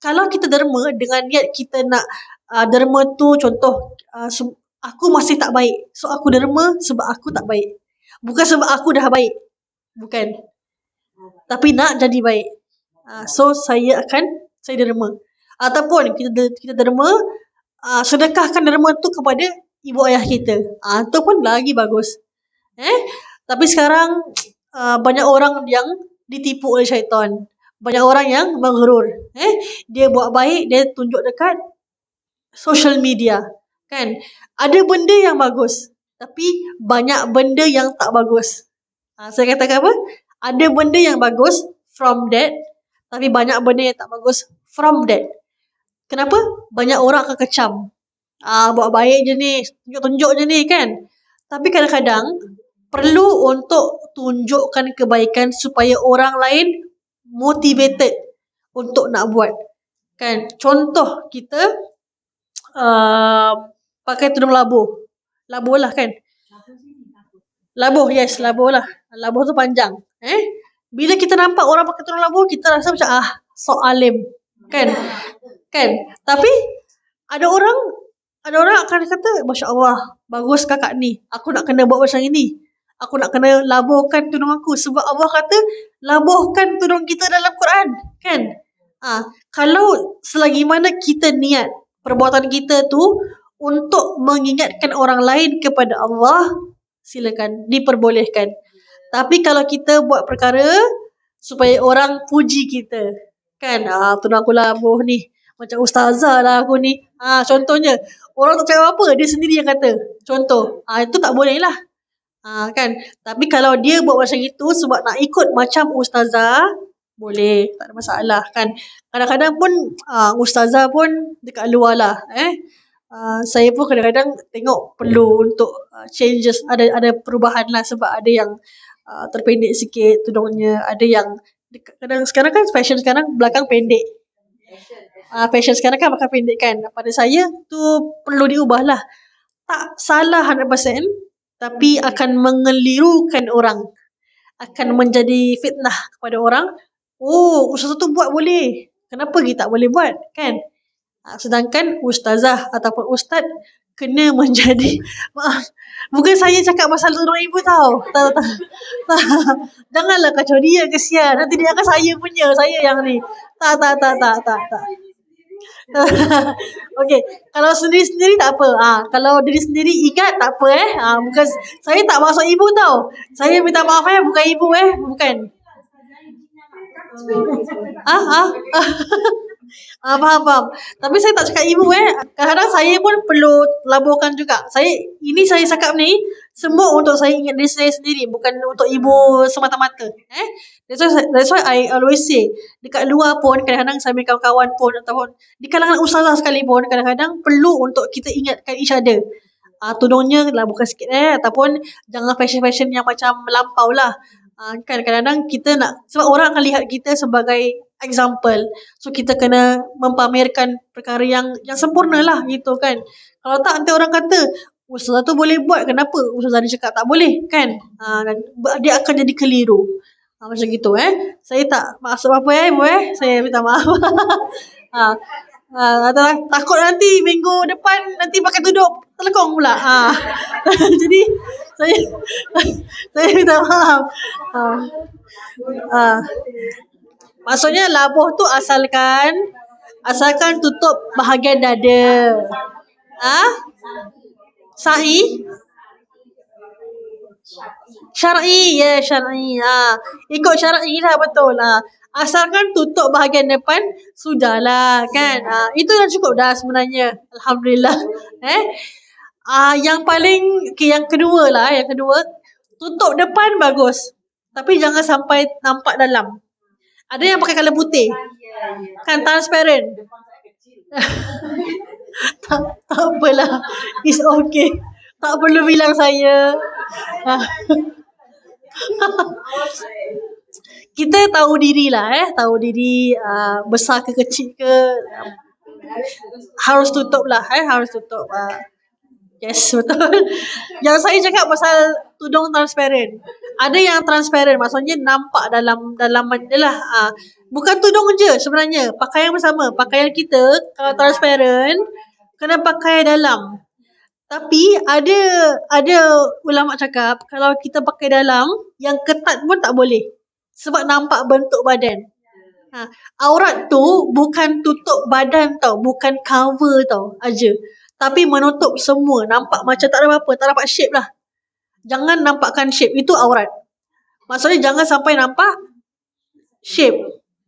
Kalau kita derma dengan niat kita nak derma tu, contoh aku masih tak baik, so aku derma sebab aku tak baik, bukan sebab aku dah baik. Bukan. Tapi nak jadi baik. So saya derma. Ataupun kita derma, sedekahkan derma tu kepada ibu ayah kita. Itu pun lagi bagus. Tapi sekarang banyak orang yang ditipu oleh syaitan. Banyak orang yang maghrur. Dia buat baik, dia tunjuk dekat social media. Kan? Ada benda yang bagus, tapi banyak benda yang tak bagus. Saya katakan apa? Ada benda yang bagus from that, tapi banyak benda yang tak bagus from that. Kenapa? Banyak orang akan kecam. Buat baik je ni, tunjuk-tunjuk je ni kan. Tapi kadang-kadang perlu untuk tunjukkan kebaikan supaya orang lain motivated untuk nak buat. Kan? Contoh kita pakai tudung labuh. Labuh lah kan. Labuh, yes, labuh lah. Labuh tu panjang. Bila kita nampak orang pakai tudung labuh, kita rasa macam sok alim. Kan? Tapi ada orang akan kata, Masya Allah, bagus kakak ni. Aku nak kena buat macam ini. Aku nak kena labuhkan tudung aku. Sebab Allah kata, labuhkan tudung kita dalam Quran. Kan? Kalau selagi mana kita niat perbuatan kita tu untuk mengingatkan orang lain kepada Allah, silakan, diperbolehkan. Tapi kalau kita buat perkara supaya orang puji kita, kan, tudung aku labuh ni, macam ustazah lah aku ni. Contohnya, orang tak cakap apa, dia sendiri yang kata. Contoh, itu tak boleh lah. Kan. Tapi kalau dia buat macam itu sebab nak ikut macam ustazah, boleh, tak ada masalah kan. Kadang-kadang pun ustazah pun dekat luar lah. Saya pun kadang-kadang tengok perlu untuk changes, ada perubahan lah sebab ada yang terpendek sikit tudungnya, ada yang kadang sekarang kan fashion sekarang belakang pendek. Fashion sekarang kan belakang pendek kan. Pada saya tu perlu diubah lah. Tak salah 100%, tapi akan mengelirukan orang, akan menjadi fitnah kepada orang. Oh, ustazah tu buat boleh, kenapa kita tak boleh buat, kan? Sedangkan ustazah ataupun ustaz kena menjadi maaf, bukan saya cakap pasal tudung ibu tau. Tak. Janganlah kacau dia, kesian. Nanti dia akan saya punya, saya yang ni. Tak. Okey, kalau sendiri-sendiri tak apa. Kalau diri sendiri ingat tak apa Bukan, saya tak maksud ibu tau. Saya minta maaf bukan ibu bukan. Faham. Tapi saya tak cakap ibu Kadang-kadang saya pun perlu laburkan juga. Saya cakap ni semua untuk saya ingat diri saya sendiri, bukan untuk ibu semata-mata. That's why I always say, dekat luar pun kadang-kadang saya punya kawan-kawan pun ataupun di kalangan ustazah sekalipun, kadang-kadang perlu untuk kita ingatkan each other. Tudungnya laburkan sikit ataupun jangan fashion-fashion yang macam melampau lah. Kan kadang-kadang kita nak, sebab orang akan lihat kita sebagai example, so kita kena mempamerkan perkara yang sempurna lah gitu kan. Kalau tak, nanti orang kata ustazah tu boleh buat, kenapa ustazah ni cakap tak boleh, kan. Dan dia akan jadi keliru. Macam gitu Saya tak maksud apa ibu saya minta maaf. Takut nanti minggu depan nanti pakai tudung telekong pula. Jadi saya minta maaf. Maksudnya labuh tu asalkan tutup bahagian dada. Sa'i? Syar'i, syar'i. Ikut syar'i lah, betul lah. Asalkan tutup bahagian depan, sudahlah kan. Itu dah cukup dah sebenarnya. Alhamdulillah. Yang kedua, tutup depan bagus. Tapi jangan sampai nampak dalam. Ada yang pakai colour putih. Kan transparent. tak apalah. It's okay. Tak perlu bilang saya. Kita tahu diri lah tahu diri, besar ke kecil ke, harus tutup lah harus tutup. Yes, betul. Yang saya cakap pasal tudung transparent. Ada yang transparent, maksudnya nampak dalaman je lah. Bukan tudung je sebenarnya, pakaian bersama. Pakaian kita kalau transparent, kena pakai dalam. Tapi ada ulama cakap kalau kita pakai dalam, yang ketat pun tak boleh. Sebab nampak bentuk badan. Aurat tu bukan tutup badan tau, bukan cover tau aja. Tapi menutup semua, nampak macam tak ada apa-apa, tak dapat shape lah. Jangan nampakkan shape, itu aurat. Maksudnya jangan sampai nampak shape,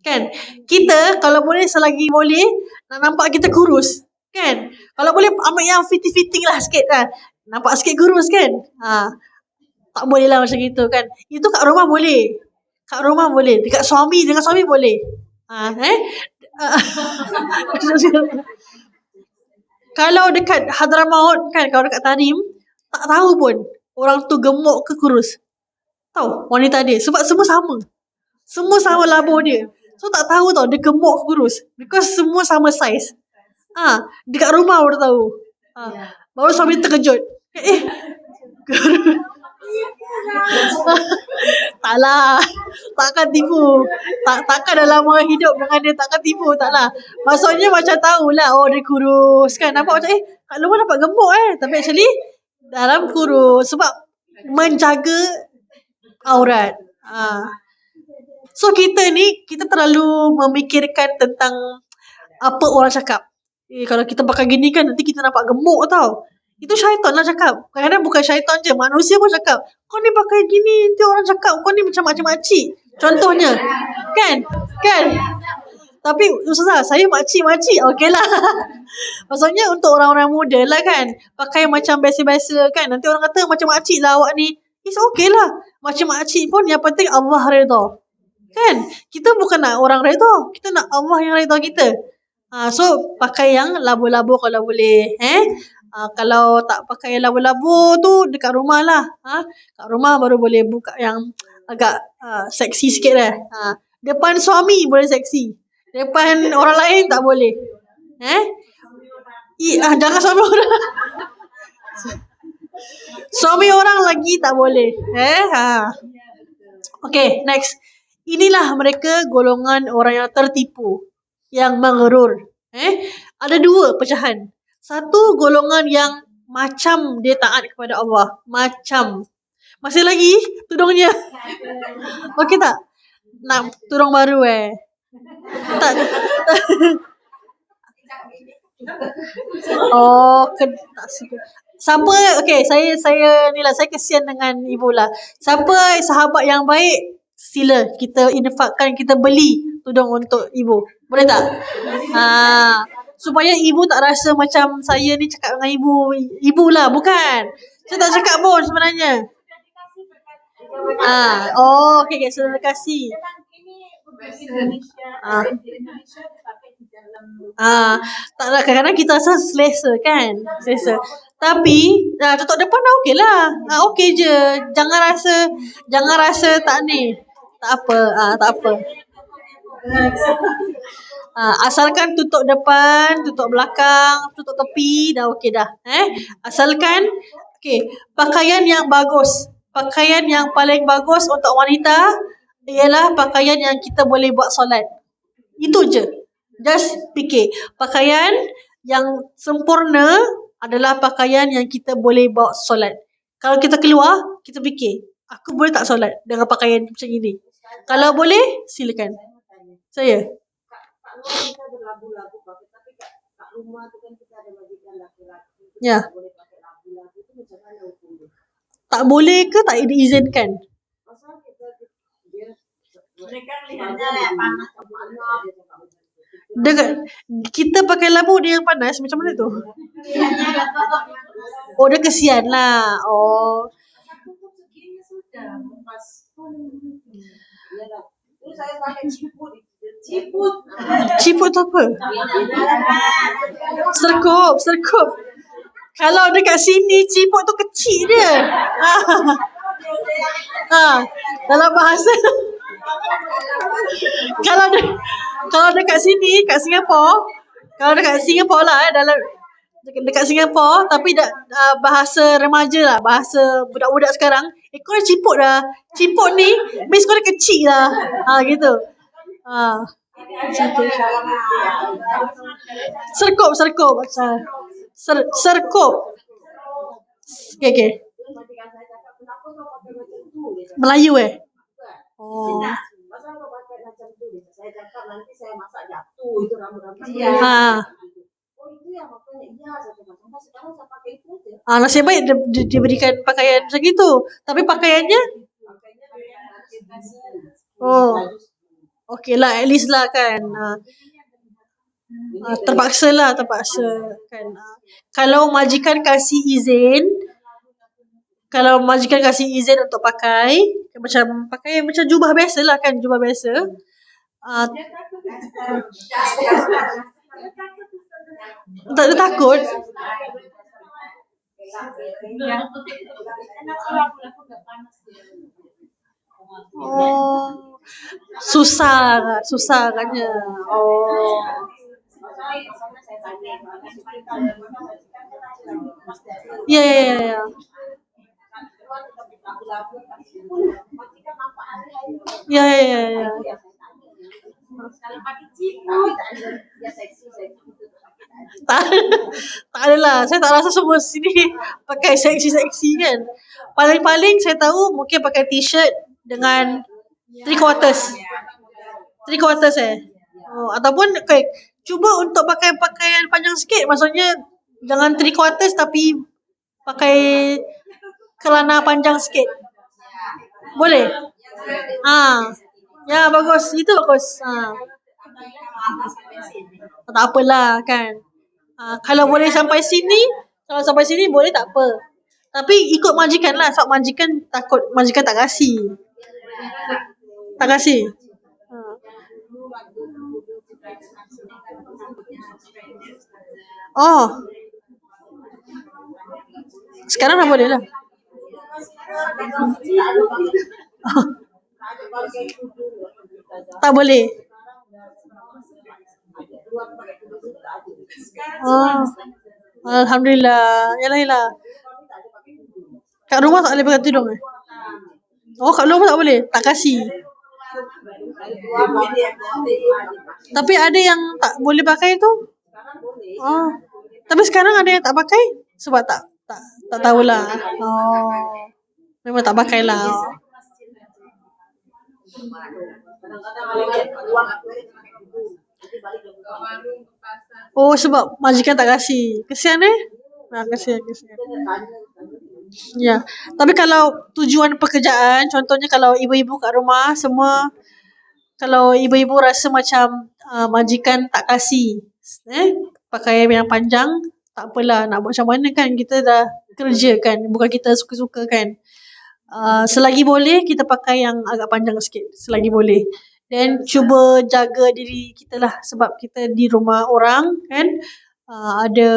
kan. Kita kalau boleh, selagi boleh, nak nampak kita kurus, kan. Kalau boleh ambil yang fitting lah sikit kan. Nampak sikit kurus kan. Tak boleh lah macam gitu kan. Itu kat rumah boleh. Dekat suami, dengan suami boleh. Kalau dekat Hadramaut kan, kalau dekat Tarim, tak tahu pun orang tu gemuk ke kurus. Tahu wanita dia, sebab semua sama. Semua sama labuh dia. So tak tahu tau dia gemuk ke kurus, because semua sama saiz. Dekat rumah baru tahu. Baru suami terkejut. Taklah, takkan tipu. Takkan dalam hidup dengan dia takkan tipu, taklah. Maksudnya macam tahulah, dia kurus kan. Nampak macam kat luar nampak gemuk tapi actually dalam kurus, sebab menjaga aurat. So kita terlalu memikirkan tentang apa orang cakap. Kalau kita pakai gini kan nanti kita nampak gemuk tau. Itu syaitan lah cakap. Kadang-kadang bukan syaitan je, manusia pun cakap, kau ni pakai gini, nanti orang cakap kau ni macam makcik-makcik. Contohnya. Kan? Kan? Tapi Ustazah, saya makcik-makcik. Okey lah. Maksudnya untuk orang-orang muda lah kan. Pakai macam biasa-biasa kan. Nanti orang kata macam makcik lah awak ni. It's okay lah. Macam makcik pun yang penting Allah redha. Kan? Kita bukan nak orang redha. Kita nak Allah yang redha kita. So pakai yang labu-labu kalau boleh. Kalau tak pakai labu-labu tu dekat rumah lah. Kat rumah baru boleh buka yang agak seksi sikit lah. Depan suami boleh seksi. Depan orang lain tak boleh. Jangan suami orang. Suami orang lagi tak boleh. Okay, next. Inilah mereka golongan orang yang tertipu, yang mengerur. Ada dua pecahan. Satu golongan yang macam dia taat kepada Allah. Macam. Masih lagi tudungnya. Okey tak? Nak tudung baru tak. Tak suka. Siapa, okay, saya ni lah, saya kesian dengan ibu lah. Siapa sahabat yang baik, sila kita infakkan, kita beli tudung untuk ibu. Boleh tak? Supaya ibu tak rasa macam saya ni cakap dengan ibu. Ibu lah, bukan. Saya tak cakap pun sebenarnya. Okay, sudah kasih. Taklah, kadang-kadang kita rasa selesa kan. Selesa. Tapi tutup depan dah okey lah. Okey je. Jangan rasa tak ni. Tak apa. Asalkan tutup depan, tutup belakang, tutup tepi, dah okey dah. Asalkan pakaian yang bagus. Pakaian yang paling bagus untuk wanita ialah pakaian yang kita boleh buat solat. Itu je. Just fikir. Pakaian yang sempurna adalah pakaian yang kita boleh bawa solat. Kalau kita keluar, kita fikir, aku boleh tak solat dengan pakaian macam ini? Kalau boleh, silakan. Saya. Ya. Tak boleh ke tak diizinkan? Kita pakai labu dia yang panas, macam mana tu? Dia kesian lah. Saya pakai ciput. Ciput tu apa? Serkup. Kalau dekat sini ciput tu kecil dia. Dalam bahasa kalau dekat sini, kat Singapura lah, dalam dekat Singapura, tapi bahasa remaja lah, bahasa budak-budak sekarang, kau dah ciput dah. Ciput ni means kau dah kecil lah. Gitu. Serkup. Serkup. Okay. Melayu saya cakap nanti saya masak jatuh itu rambut-rambut. Itu yang makanya saya cakap sampai sekarang saya pakai itu aja. Nasib baik diberikan pakaian macam itu. Tapi pakaiannya okey lah, at least lah kan. Terpaksa kan. Kalau majikan kasih izin untuk pakai macam jubah biasa lah kan, jubah biasa. Tak ada takut. Susah kan ya. Ya. Ya. Tak adalah. Saya tak rasa semua sini pakai seksi-seksi kan. Paling-paling saya tahu mungkin pakai t-shirt dengan 3/4. Ataupun cuba untuk pakai pakaian panjang sikit. Maksudnya jangan 3/4 tapi pakai celana panjang sikit. Boleh? Ya bagus. Itu bagus. Tak apalah kan. Kalau boleh sampai sini, boleh tak apa. Tapi ikut majikan lah. Sebab majikan takut majikan tak kasih. Tak kasih. Oh. Sekarang dah boleh lah. Tak boleh. Alhamdulillah. Yalah. Kat rumah tak boleh pakai tudung eh? Oh, kat luar pun tak boleh? Tak kasih? Tapi ada yang tak boleh pakai tu? Oh. Tapi sekarang ada yang tak pakai? Sebab tak tahulah. Oh. Memang tak pakai lah. Oh, sebab majikan tak kasih. Kesian kesian. Ya. Tapi kalau tujuan pekerjaan, contohnya kalau ibu-ibu kat rumah semua, kalau ibu-ibu rasa macam majikan tak kasih pakaian yang panjang, tak apalah, nak buat macam mana kan, kita dah kerja kan, bukan kita suka-suka kan. Selagi boleh kita pakai yang agak panjang sikit, selagi boleh. Dan cuba jaga diri kita lah, sebab kita di rumah orang kan, ada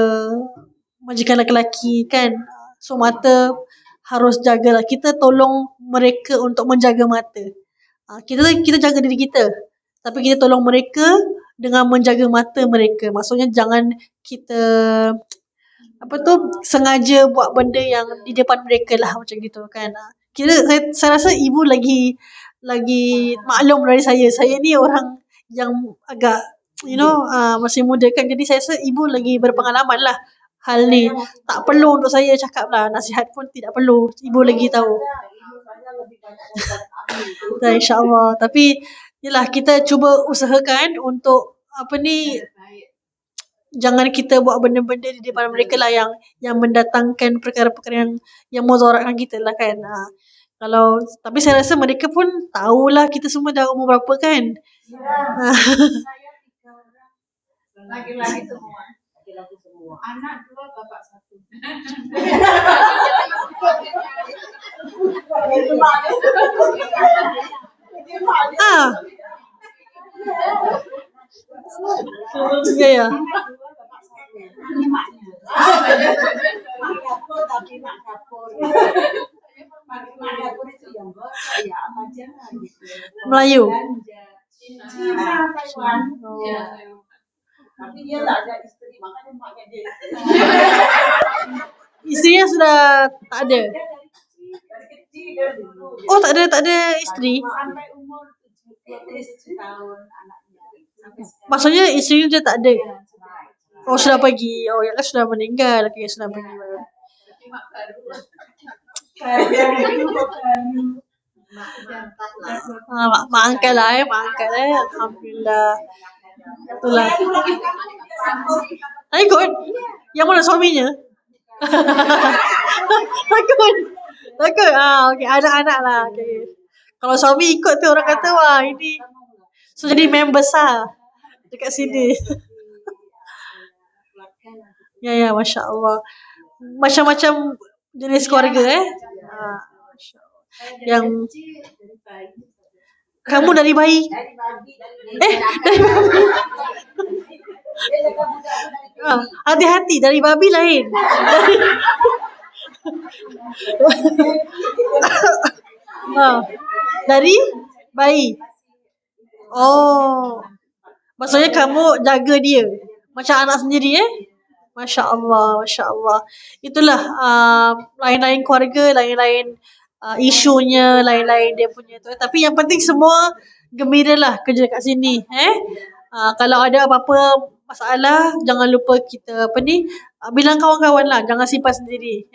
majikan lelaki kan, so mata harus jagalah. Kita tolong mereka untuk menjaga mata. Kita jaga diri kita, tapi kita tolong mereka dengan menjaga mata mereka. Maksudnya jangan kita sengaja buat benda yang di depan mereka lah, macam gitu kan. Saya rasa ibu lagi maklum dari saya. Saya ni orang yang agak masih muda kan, jadi saya rasa ibu lagi berpengalaman lah hal ni. Tak perlu untuk saya cakap lah, nasihat pun tidak perlu, ibu lagi tahu. InsyaAllah. Tapi yelah, kita cuba usahakan untuk jangan kita buat benda-benda di depan mereka lah yang mendatangkan perkara-perkara yang mudaratkan kita lah kan. Tapi saya rasa mereka pun tahulah kita semua dah umur berapa kan. Laki-laki semua. Anak 2, bapak 1. Ya. Melayu. Tapi dia tak ada isteri, makanya maknya dia. Isterinya sudah tak ada. Oh, tak ada isteri. Sampai umur 7 tahun anaknya. Maksudnya isteri dia tak ada. Oh, sudah pergi. Oh, yang kan sudah meninggal. Okay, sudah pergi. Mak angkat lah. Alhamdulillah. Itulah. Ikut. Yang mana suaminya? Takut. Okay. Anak-anak lah. Okay. Kalau suami ikut tu orang kata, wah ini so jadi member besar dekat sini. Ya, Masya Allah. Macam-macam jenis keluarga yang kamu dari bayi. Dari babi. Hati-hati, dari babi lain. Dari bayi. Oh. Maksudnya kamu jaga dia macam anak sendiri Masya Allah. Itulah lain-lain keluarga, lain-lain isunya, lain-lain dia punya tu. Tapi yang penting semua gembiralah kerja kat sini. Kalau ada apa-apa masalah, jangan lupa kita bilang kawan-kawan lah, jangan simpan sendiri.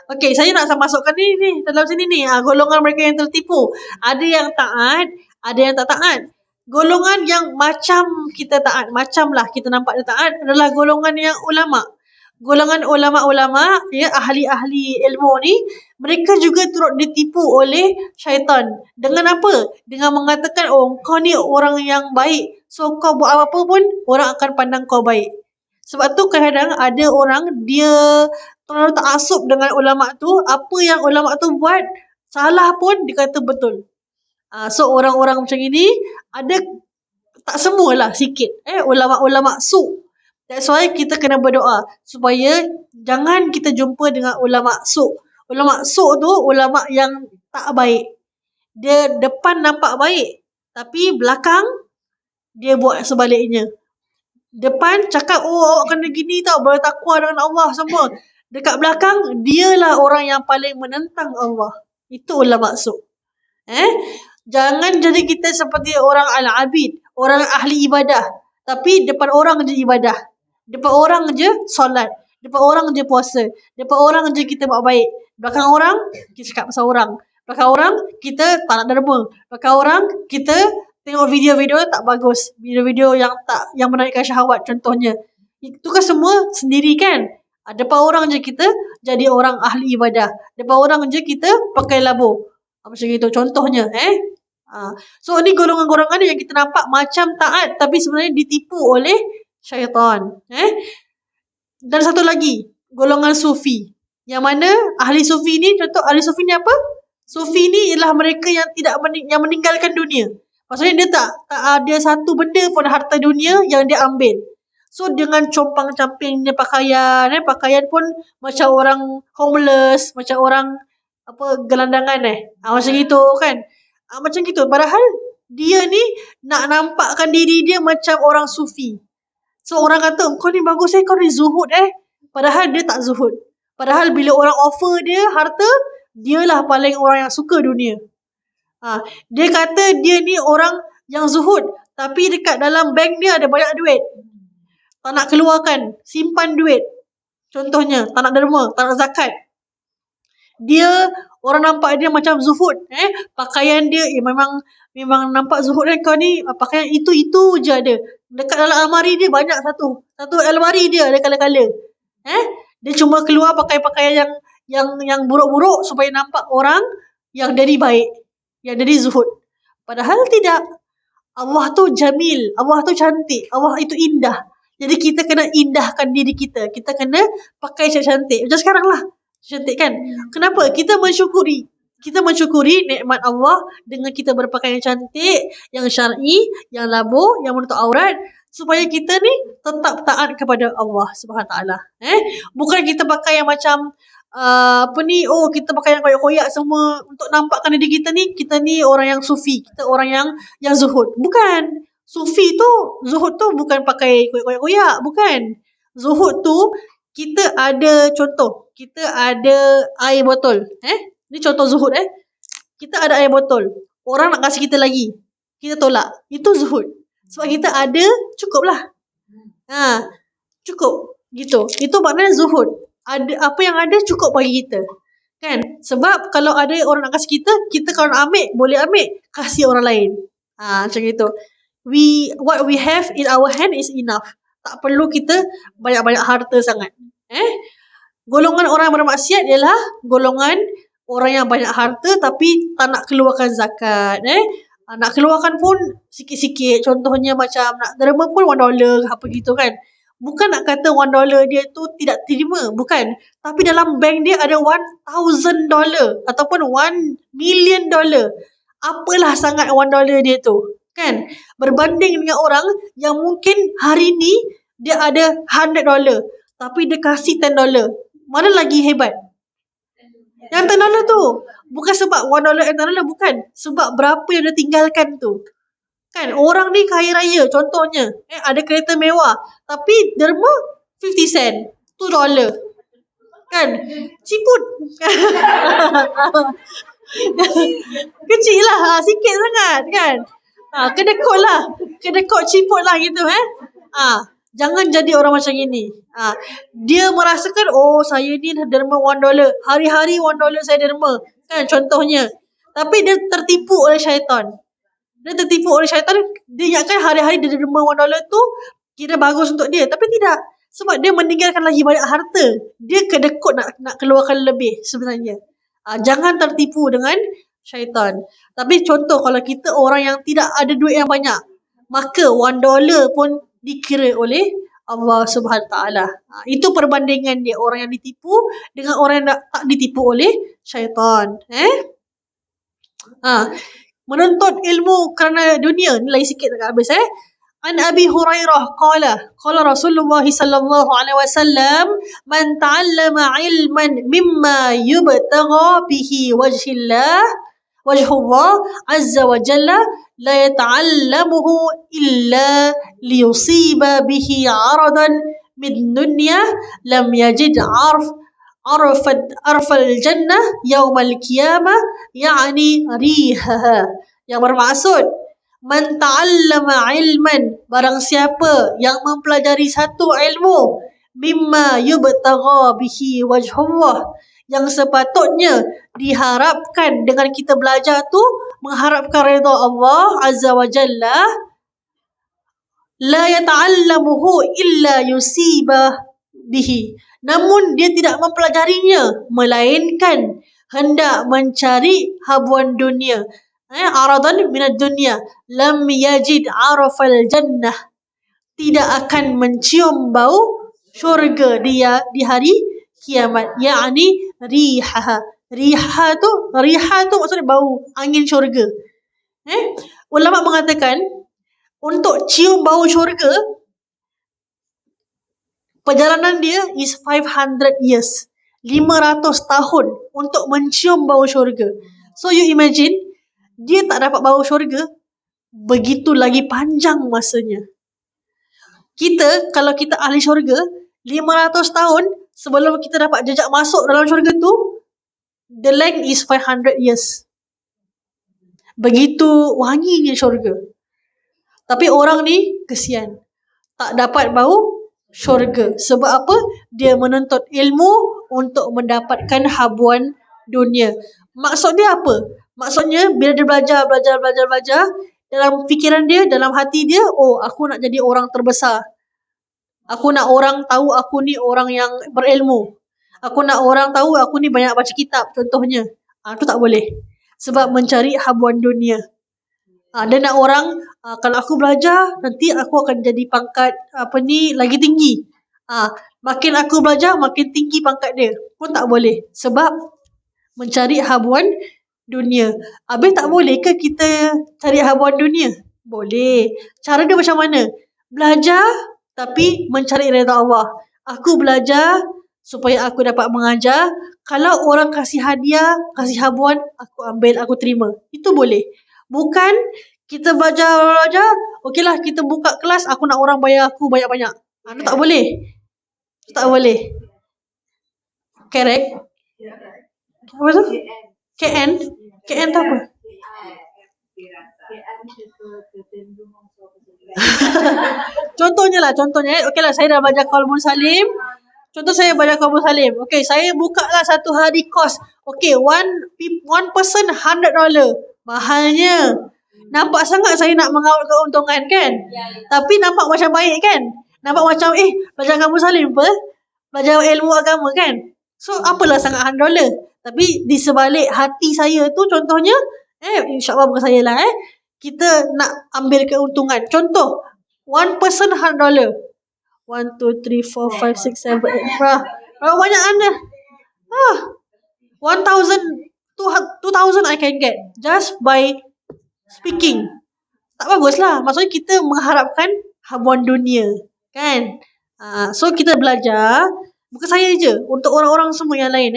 Okey, saya nak masukkan ni dalam sini ni, golongan mereka yang tertipu. Ada yang taat, ada yang tak taat. Golongan yang macam kita taat, macam lah kita nampak dia taat, adalah golongan yang ulama. golongan ulama-ulama, ya, ahli-ahli ilmu ni, mereka juga turut ditipu oleh syaitan. Dengan apa? Dengan mengatakan, oh kau ni orang yang baik, so kau buat apa pun orang akan pandang kau baik. Sebab tu kadang-kadang ada orang dia terlalu taksub dengan ulama tu, apa yang ulama tu buat salah pun dia kata betul. So orang-orang macam ini ada, tak semualah, sikit ulama-ulama su. That's why kita kena berdoa supaya jangan kita jumpa dengan ulama su. Ulama su tu ulama yang tak baik. Dia depan nampak baik, tapi belakang dia buat sebaliknya. Depan cakap, oh awak kena gini tau, bertakwa dengan Allah semua. Dekat belakang, dialah orang yang paling menentang Allah. Itu ulama su. Jangan jadi kita seperti orang al-abid, orang ahli ibadah. Tapi depan orang je ibadah. Depan orang je solat. Depan orang je puasa. Depan orang je kita buat baik. Belakang orang, kita cakap pasal orang. Belakang orang, kita tak nak derma. Belakang orang, kita tengok video-video tak bagus. Video-video yang menaikkan syahwat contohnya. Itu kan semua sendiri kan. Depan orang je kita jadi orang ahli ibadah. Depan orang je kita pakai labu. Macam itu contohnya. So ni golongan-golongan yang kita nampak macam taat, tapi sebenarnya ditipu oleh syaitan. Dan satu lagi, golongan sufi. Yang mana ahli sufi ni, contoh ahli sufi ni apa? Sufi ni ialah mereka yang yang meninggalkan dunia. Maksudnya dia tak ada satu benda pun harta dunia yang dia ambil. So dengan compang-campingnya pakaian, pakaian pun macam orang homeless, macam orang gelandangan macam gitu kan. Macam gitu. Padahal dia ni nak nampakkan diri dia macam orang sufi. So orang kata, kau ni bagus kau ni zuhud Padahal dia tak zuhud. Padahal bila orang offer dia harta, dialah paling orang yang suka dunia. Dia kata dia ni orang yang zuhud, tapi dekat dalam bank dia ada banyak duit. Tak nak keluarkan, simpan duit. Contohnya, tak nak derma, tak nak zakat. Dia, orang nampak dia macam zuhud. Pakaian dia memang nampak zuhud kau ni, pakaian itu je ada. Dekat dalam almari dia banyak satu almari dia ada kala-kala. Dia cuma keluar pakai pakaian yang buruk-buruk supaya nampak orang yang dari baik, yang dari zuhud. Padahal tidak. Allah tu jamil, Allah tu cantik, Allah itu indah. Jadi kita kena indahkan diri kita. Kita kena pakai cantik. Macam sekarang lah. Cantik kan? Kenapa? Kita mensyukuri. Kita mensyukuri nikmat Allah dengan kita berpakaian cantik, yang syar'i, yang labu, yang menutup aurat, supaya kita ni tetap taat kepada Allah Subhanahu Taala. Bukan kita pakai yang macam kita pakai yang koyak-koyak semua untuk nampakkan diri kita ni orang yang sufi, kita orang yang zuhud. Bukan. Sufi tu, zuhud tu bukan pakai koyak-koyak, bukan. Zuhud tu kita ada contoh, kita ada air botol. Ni contoh zuhud Kita ada air botol. Orang nak kasih kita lagi, kita tolak. Itu zuhud. Sebab kita ada, cukup lah. Cukup. Gitu. Itu maknanya zuhud. Ada apa yang ada cukup bagi kita. Kan? Sebab kalau ada orang nak kasih kita kalau nak ambil, boleh ambil, kasih orang lain. Macam itu. What we have in our hand is enough. Tak perlu kita banyak-banyak harta sangat. Golongan orang yang bermaksiat ialah golongan orang yang banyak harta tapi tak nak keluarkan zakat. Nak keluarkan pun sikit-sikit. Contohnya macam nak derma pun $1 apa gitu kan. Bukan nak kata $1 dia tu tidak terima. Bukan. Tapi dalam bank dia ada $1,000 ataupun $1,000,000. Apalah sangat $1 dia tu. Kan? Berbanding dengan orang yang mungkin hari ni dia ada $100 tapi dia kasih $10. Mana lagi hebat? Yang $10 tu. Bukan sebab $1 and $10, bukan. Sebab berapa yang dia tinggalkan tu. Kan? Orang ni kaya raya contohnya. Ada kereta mewah. Tapi derma 50 sen. $2. Kan? Ciput. Kecil lah. Sikit sangat. Kan? Kedekut lah. Kedekut ciput lah gitu. Jangan jadi orang macam ini. Dia merasakan, oh saya ni derma $1. Hari-hari $1 saya derma. Kan contohnya. Tapi dia tertipu oleh syaitan. Dia ingatkan hari-hari dia derma $1 tu kira bagus untuk dia. Tapi tidak. Sebab dia meninggalkan lagi banyak harta. Dia kedekut nak keluarkan lebih sebenarnya. Jangan tertipu dengan syaitan. Tapi contoh kalau kita orang yang tidak ada duit yang banyak, maka $1 pun dikira oleh Allah Subhanahu Taala. Itu perbandingan dia, orang yang ditipu dengan orang yang tak ditipu oleh syaitan. Menuntut ilmu kerana dunia ni lagi sikit tak habis. An Abi Hurairah qala Rasulullah sallallahu alaihi wasallam, man ta'allama ilman mimma yubtagha bihi wajhullah azza wa jalla la yata'allamuhu illa liyusiba bihi 'aradan min dunya lam yajid 'arfal jannah yaumal qiyamah, ya'ni rihaha. Yang bermaksud, man ta'allama ilman, barang siapa yang mempelajari satu ilmu, mimma yubtagha bihi wajhullah, yang sepatutnya diharapkan dengan kita belajar tu mengharapkan redha Allah Azza wa Jalla, la yata'allamuhu illa yusiba bihi, namun dia tidak mempelajarinya melainkan hendak mencari habuan dunia, aradan minad dunya, lam yajid arafal jannah, tidak akan mencium bau syurga dia di hari kiamat, yakni riha. Riha tu maksudnya bau angin syurga. Ulama mengatakan untuk cium bau syurga, perjalanan dia is 500 years. 500 tahun untuk mencium bau syurga. So you imagine, dia tak dapat bau syurga, begitu lagi panjang masanya. Kita, kalau kita ahli syurga, 500 tahun sebelum kita dapat jejak masuk dalam syurga tu, the length is 500 years. Begitu wanginya syurga. Tapi orang ni kesian, tak dapat bau syurga. Sebab apa? Dia menuntut ilmu untuk mendapatkan habuan dunia. Maksud dia apa? Maksudnya bila dia belajar, dalam fikiran dia, dalam hati dia, oh aku nak jadi orang terbesar. Aku nak orang tahu aku ni orang yang berilmu. Aku nak orang tahu aku ni banyak baca kitab contohnya. Itu tak boleh. Sebab mencari habuan dunia. Dia nak orang, kalau aku belajar, nanti aku akan jadi pangkat lagi tinggi. Makin aku belajar, makin tinggi pangkat dia. Pun tak boleh. Sebab mencari habuan dunia. Habis tak boleh ke kita cari habuan dunia? Boleh. Cara dia macam mana? Belajar, tapi mencari redha Allah. Aku belajar supaya aku dapat mengajar. Kalau orang kasih hadiah, kasih habuan, aku ambil, aku terima. Itu boleh. Bukan kita belajar, okeylah kita buka kelas, aku nak orang bayar aku banyak-banyak. Itu tak boleh. Tak boleh. Correct? Apa tu? KN? KN tu apa? Contohnya. Okeylah, saya dah belajar Qaulun Salim. Contoh saya belajar Qaulun Salim. Okey, saya buka lah satu hari kos. Okey, one person $100. Mahalnya. Nampak sangat saya nak mengawal keuntungan kan? Tapi nampak macam baik kan? Nampak macam belajar Qaulun Salim apa? Belajar ilmu agama kan? So apalah sangat $100. Tapi di sebalik hati saya tu contohnya, insyaAllah bukan saya lah, kita nak ambil keuntungan. Contoh, one person $100. 1, 2, 3, 4, 5, 6, 7, 8. Berapa banyak anda? 1,000, 2,000 I can get just by speaking. Tak baguslah. Maksudnya kita mengharapkan habuan dunia, kan? So kita belajar, bukan saya je, untuk orang-orang semua yang lain,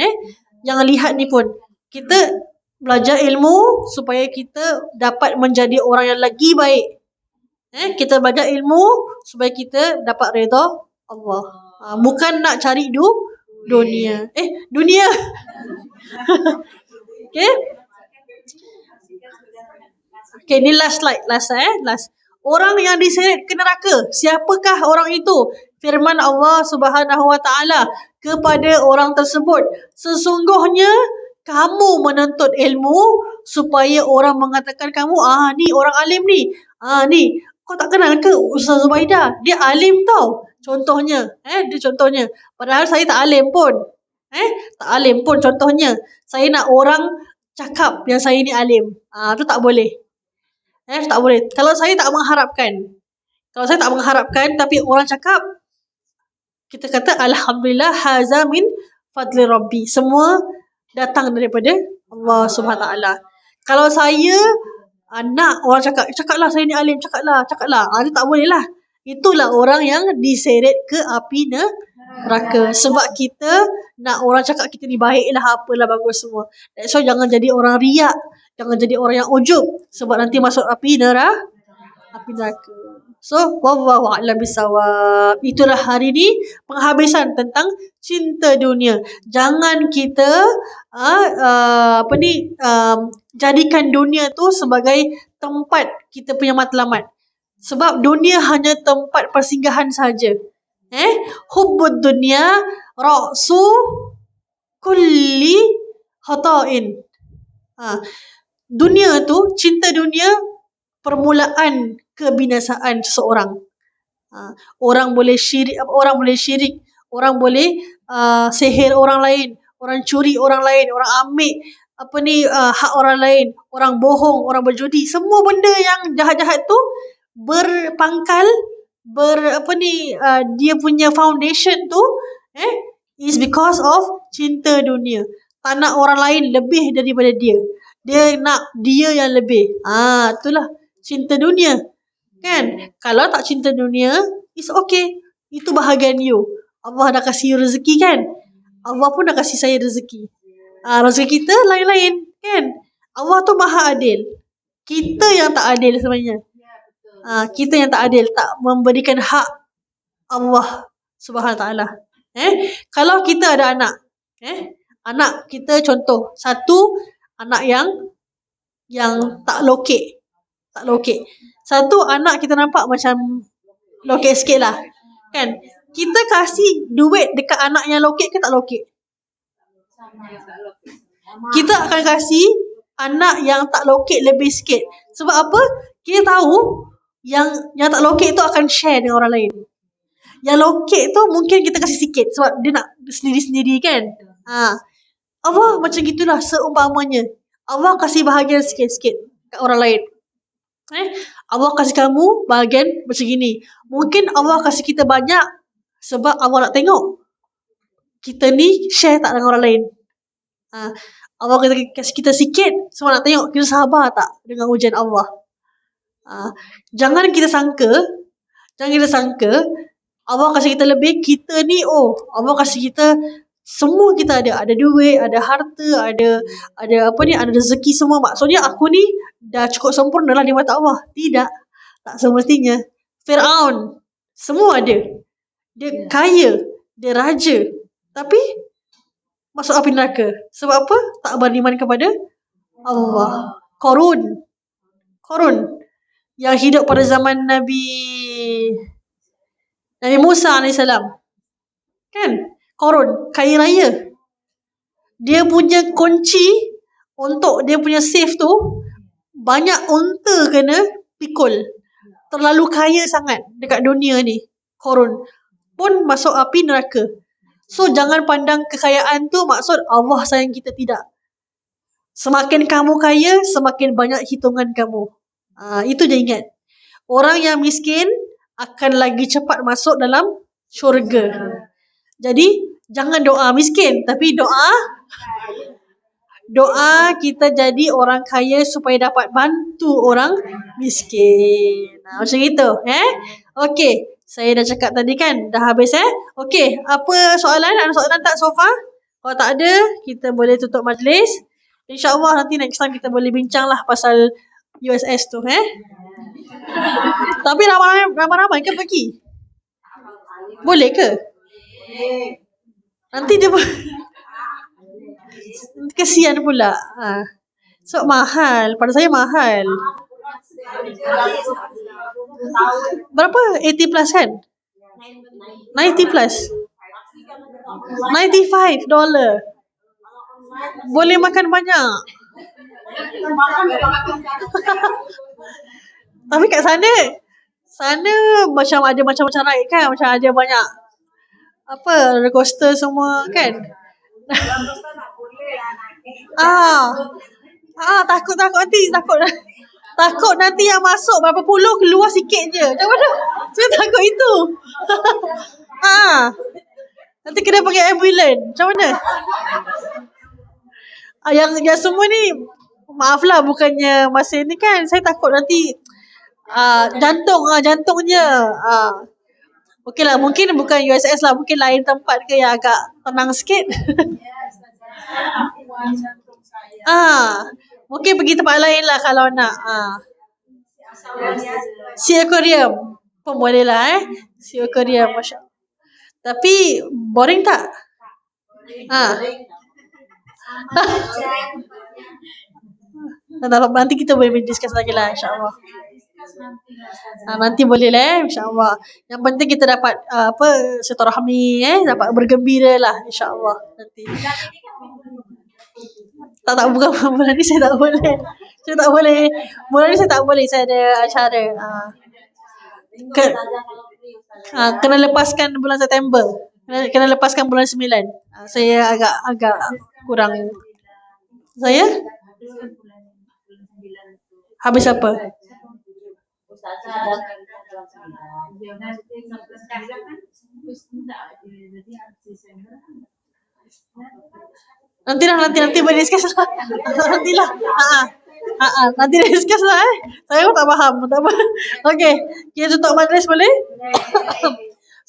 yang lihat ni pun, kita belajar ilmu supaya kita dapat menjadi orang yang lagi baik. Kita belajar ilmu supaya kita dapat redha Allah. Bukan nak cari dunia. Dunia. Okay, ni last slide. Last. Orang yang diseret ke neraka, siapakah orang itu? Firman Allah Subhanahu Wa Taala kepada orang tersebut, sesungguhnya kamu menuntut ilmu supaya orang mengatakan kamu, ni orang alim ni. Ni, kau tak kenal ke Ustaz Zubaidah? Dia alim tau. Contohnya, dia contohnya. Padahal saya tak alim pun. Tak alim pun contohnya. Saya nak orang cakap yang saya ni alim. Tu tak boleh. Tak boleh. Kalau saya tak mengharapkan tapi orang cakap, kita kata alhamdulillah haza min fadli rabbi. Semua datang daripada Allah Subhanahu taala. Kalau saya nak orang cakaplah saya ni alim, cakaplah. Itu tak boleh lah. Itulah orang yang diseret ke api neraka. Sebab kita nak orang cakap kita ni baik lah, apalah, bagus semua. That's why jangan jadi orang riak. Jangan jadi orang yang ujub. Sebab nanti masuk api neraka. So, wallahu a'lam bisawab. Itulah hari ni penghabisan tentang cinta dunia. Jangan kita jadikan dunia tu sebagai tempat kita punya matlamat. Sebab dunia hanya tempat persinggahan saja. Hubbud dunya ra'su kulli khata'in. Dunia tu, cinta dunia permulaan kebinasaan seseorang. Orang boleh syirik, orang boleh sihir orang lain, orang curi orang lain, orang ambil hak orang lain, orang bohong, orang berjudi. Semua benda yang jahat-jahat tu berpangkal dia punya foundation tu is because of cinta dunia. Tak nak orang lain lebih daripada dia. Dia nak dia yang lebih. Itulah cinta dunia. Kan? Kalau tak cinta dunia, it's okay. Itu bahagian you. Allah dah kasih you rezeki kan? Allah pun dah kasih saya rezeki. Rezeki kita lain-lain kan? Allah tu maha adil. Kita yang tak adil sebenarnya. Kita yang tak adil, tak memberikan hak Allah Subhanahu taala. Kalau kita ada anak, anak kita contoh, satu anak yang tak lokek. Satu anak kita nampak macam lokek sikit lah. Kan? Kita kasih duit dekat anak yang lokek ke tak lokek? Kita akan kasih anak yang tak lokek lebih sikit. Sebab apa? Kita tahu yang tak lokek tu akan share dengan orang lain. Yang lokek tu mungkin kita kasih sikit sebab dia nak sendiri-sendiri kan. Allah macam gitulah seumpamanya. Allah kasih bahagian sikit-sikit kat orang lain. Allah kasih kamu bahagian macam gini. Mungkin Allah kasih kita banyak sebab Allah nak tengok kita ni share tak dengan orang lain. Allah kasih kita sikit sebab nak tengok kita sabar tak dengan ujian Allah. Jangan kita sangka Allah kasih kita lebih, kita ni Allah kasih kita semua, kita ada duit, ada harta, ada rezeki semua. Maksudnya aku ni dah cukup sempurna lah di mata Allah. Tidak, tak semestinya. Fir'aun semua ada. Dia kaya, dia raja, tapi masuk api neraka. Sebab apa? Tak beriman kepada Allah. Qarun yang hidup pada zaman Nabi Musa AS. Kan? Qarun kaya raya. Dia punya kunci untuk dia punya safe tu, banyak unta kena pikul. Terlalu kaya sangat dekat dunia ni. Qarun pun masuk api neraka. So jangan pandang kekayaan tu maksud Allah sayang kita, tidak. Semakin kamu kaya, semakin banyak hitungan kamu. Itu je ingat. Orang yang miskin akan lagi cepat masuk dalam syurga. Jadi jangan doa miskin, tapi doa kita jadi orang kaya supaya dapat bantu orang miskin. Macam itu. Okey, saya dah cakap tadi kan, dah habis Okey, apa soalan? Ada soalan tak so far? Kalau tak ada, kita boleh tutup majlis. InsyaAllah nanti next time kita boleh bincang lah pasal USS tu. Tapi ramai-ramai ke pergi? Boleh ke? Nanti dia kesian pula. So mahal. Pada saya mahal. Berapa? 80 plus kan? 90 plus. $95. Boleh makan banyak. Tapi kat sana sana macam ada macam-macam ride kan, macam ada banyak apa roller coaster semua kan. ah takut nanti yang masuk berapa puluh keluar sikit je. Macam mana? Saya takut itu. Nanti kena panggil ambulans. Macam mana? Yang semua ni maaf lah bukannya masa ni kan saya takut nanti jantungnya okey lah, mungkin bukan USS lah, mungkin lain tempat ke yang agak tenang sikit. Mungkin pergi tempat lain lah kalau nak. Sea aquarium pun boleh lah Sea aquarium, Masya Allah. Tapi boring tak? Nanti kita boleh discuss lagi lah, insyaAllah. Nanti boleh lah, insyaAllah. Yang penting kita dapat silaturahmi, dapat bergembira lah, insyaAllah. Nanti. Tak bukan bulan ni saya tak boleh. Bulan ni saya tak boleh, saya ada acara. Kena lepaskan bulan September. Kena lepaskan bulan 9. Saya agak kurang. Saya? Habis apa? Nanti boleh discuss lah. Nantilah. Nanti discuss lah Saya pun tak faham. Tak apa. Okey, kita tutup majlis boleh?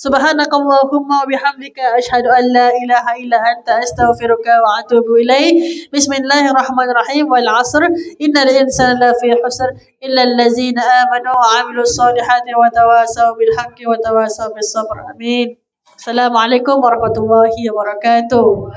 Subhanakallahumma wa bihamdika asyhadu an la ilaha illa anta astaghfiruka wa atubu ilaik. Bismillahirrahmanirrahim. Wal 'asr innal insana lafi khusr illa allazina amanu wa 'amilus solihati wa tawasaw bil haqqi wa tawasaw bis sabr. Amin. Assalamualaikum warahmatullahi wabarakatuh.